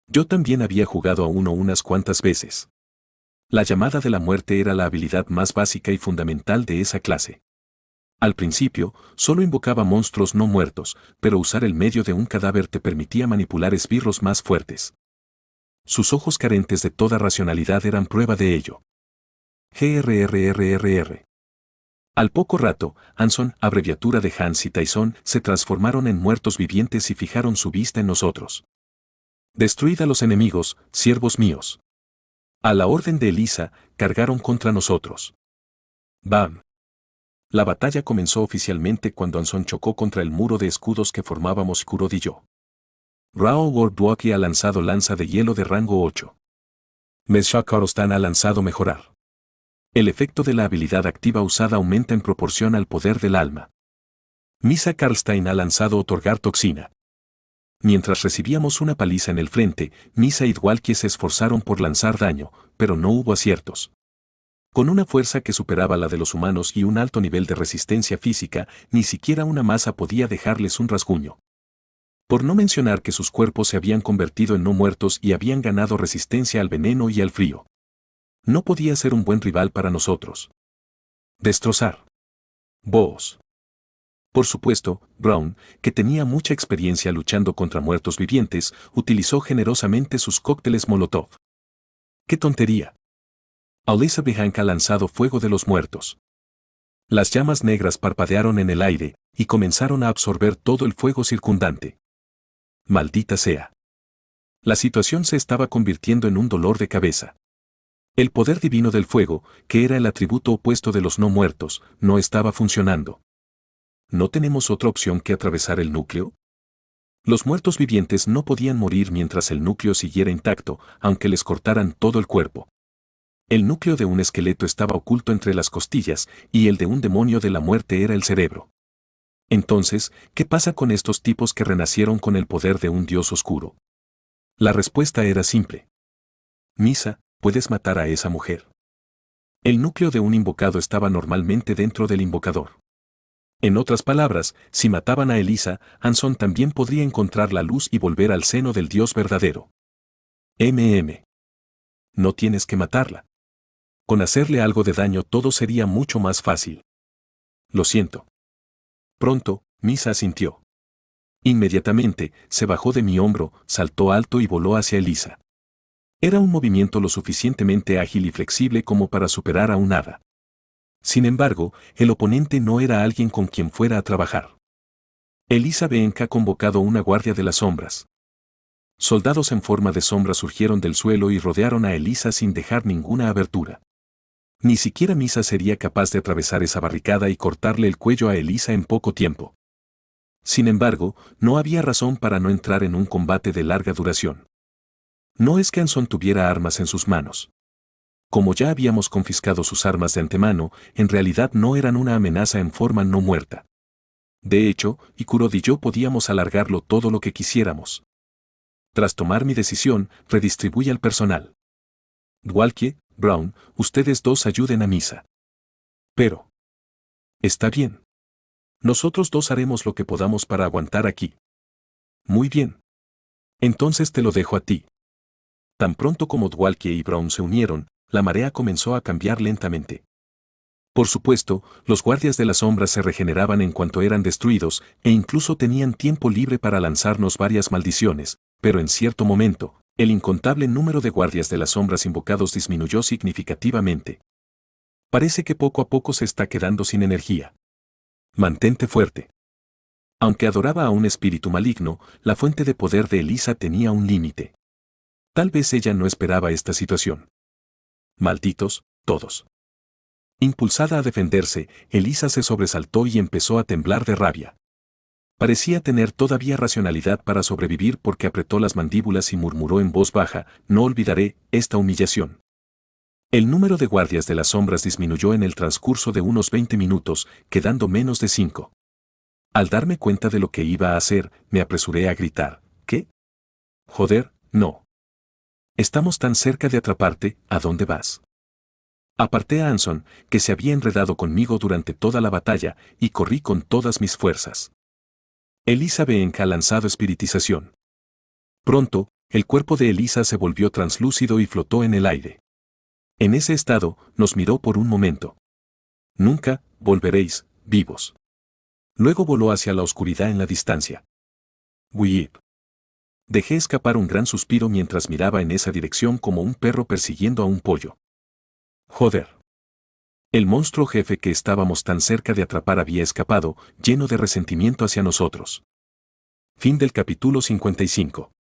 Yo también había jugado a uno unas cuantas veces. La llamada de la muerte era la habilidad más básica y fundamental de esa clase. Al principio, solo invocaba monstruos no muertos, pero usar el medio de un cadáver te permitía manipular esbirros más fuertes. Sus ojos carentes de toda racionalidad eran prueba de ello. GRRRRR. Al poco rato, Anson, abreviatura de Hans y Tyson, se transformaron en muertos vivientes y fijaron su vista en nosotros. Destruid a los enemigos, siervos míos. A la orden de Elisa, cargaron contra nosotros. ¡Bam! La batalla comenzó oficialmente cuando Anson chocó contra el muro de escudos que formábamos Kurod y yo. Rao Wardwalkie ha lanzado lanza de hielo de rango 8. Mesha Karostan ha lanzado mejorar. El efecto de la habilidad activa usada aumenta en proporción al poder del alma. Misa Karlstein ha lanzado otorgar toxina. Mientras recibíamos una paliza en el frente, Misa y Dwalkie se esforzaron por lanzar daño, pero no hubo aciertos. Con una fuerza que superaba la de los humanos y un alto nivel de resistencia física, ni siquiera una masa podía dejarles un rasguño. Por no mencionar que sus cuerpos se habían convertido en no muertos y habían ganado resistencia al veneno y al frío. No podía ser un buen rival para nosotros. Destrozar. Vos. Por supuesto, Brown, que tenía mucha experiencia luchando contra muertos vivientes, utilizó generosamente sus cócteles Molotov. ¡Qué tontería! Alyssa Bianca ha lanzado fuego de los muertos. Las llamas negras parpadearon en el aire y comenzaron a absorber todo el fuego circundante. Maldita sea. La situación se estaba convirtiendo en un dolor de cabeza. El poder divino del fuego, que era el atributo opuesto de los no muertos, no estaba funcionando. ¿No tenemos otra opción que atravesar el núcleo? Los muertos vivientes no podían morir mientras el núcleo siguiera intacto, aunque les cortaran todo el cuerpo. El núcleo de un esqueleto estaba oculto entre las costillas, y el de un demonio de la muerte era el cerebro. Entonces, ¿qué pasa con estos tipos que renacieron con el poder de un dios oscuro? La respuesta era simple. Misa, puedes matar a esa mujer. El núcleo de un invocado estaba normalmente dentro del invocador. En otras palabras, si mataban a Elisa, Anson también podría encontrar la luz y volver al seno del Dios verdadero. No tienes que matarla. Con hacerle algo de daño todo sería mucho más fácil. Lo siento. Pronto, Misa asintió. Inmediatamente, se bajó de mi hombro, saltó alto y voló hacia Elisa. Era un movimiento lo suficientemente ágil y flexible como para superar a un hada. Sin embargo, el oponente no era alguien con quien fuera a trabajar. Elisa Benka ha convocado una guardia de las sombras. Soldados en forma de sombra surgieron del suelo y rodearon a Elisa sin dejar ninguna abertura. Ni siquiera Misa sería capaz de atravesar esa barricada y cortarle el cuello a Elisa en poco tiempo. Sin embargo, no había razón para no entrar en un combate de larga duración. No es que Anson tuviera armas en sus manos. Como ya habíamos confiscado sus armas de antemano, en realidad no eran una amenaza en forma no muerta. De hecho, Kurod y yo podíamos alargarlo todo lo que quisiéramos. Tras tomar mi decisión, redistribuye al personal. Dwalkie, Brown, ustedes dos ayuden a Misa. Pero. Está bien. Nosotros dos haremos lo que podamos para aguantar aquí. Muy bien. Entonces te lo dejo a ti. Tan pronto como Dwalkie y Brown se unieron, La marea comenzó a cambiar lentamente. Por supuesto, los guardias de las sombras se regeneraban en cuanto eran destruidos, e incluso tenían tiempo libre para lanzarnos varias maldiciones, pero en cierto momento, el incontable número de guardias de las sombras invocados disminuyó significativamente. Parece que poco a poco se está quedando sin energía. Mantente fuerte. Aunque adoraba a un espíritu maligno, la fuente de poder de Elisa tenía un límite. Tal vez ella no esperaba esta situación. Malditos, todos. Impulsada a defenderse, Elisa se sobresaltó y empezó a temblar de rabia. Parecía tener todavía racionalidad para sobrevivir porque apretó las mandíbulas y murmuró en voz baja: no olvidaré esta humillación. El número de guardias de las sombras disminuyó en el transcurso de unos 20 minutos, quedando menos de 5. Al darme cuenta de lo que iba a hacer, me apresuré a gritar: ¿qué? Joder, no. Estamos tan cerca de atraparte, ¿a dónde vas? Aparté a Anson, que se había enredado conmigo durante toda la batalla, y corrí con todas mis fuerzas. Elisa ha lanzado espiritización. Pronto, el cuerpo de Elisa se volvió translúcido y flotó en el aire. En ese estado, nos miró por un momento. Nunca volveréis vivos. Luego voló hacia la oscuridad en la distancia. Whip. Dejé escapar un gran suspiro mientras miraba en esa dirección como un perro persiguiendo a un pollo. Joder. El monstruo jefe que estábamos tan cerca de atrapar había escapado, lleno de resentimiento hacia nosotros. Fin del capítulo 55.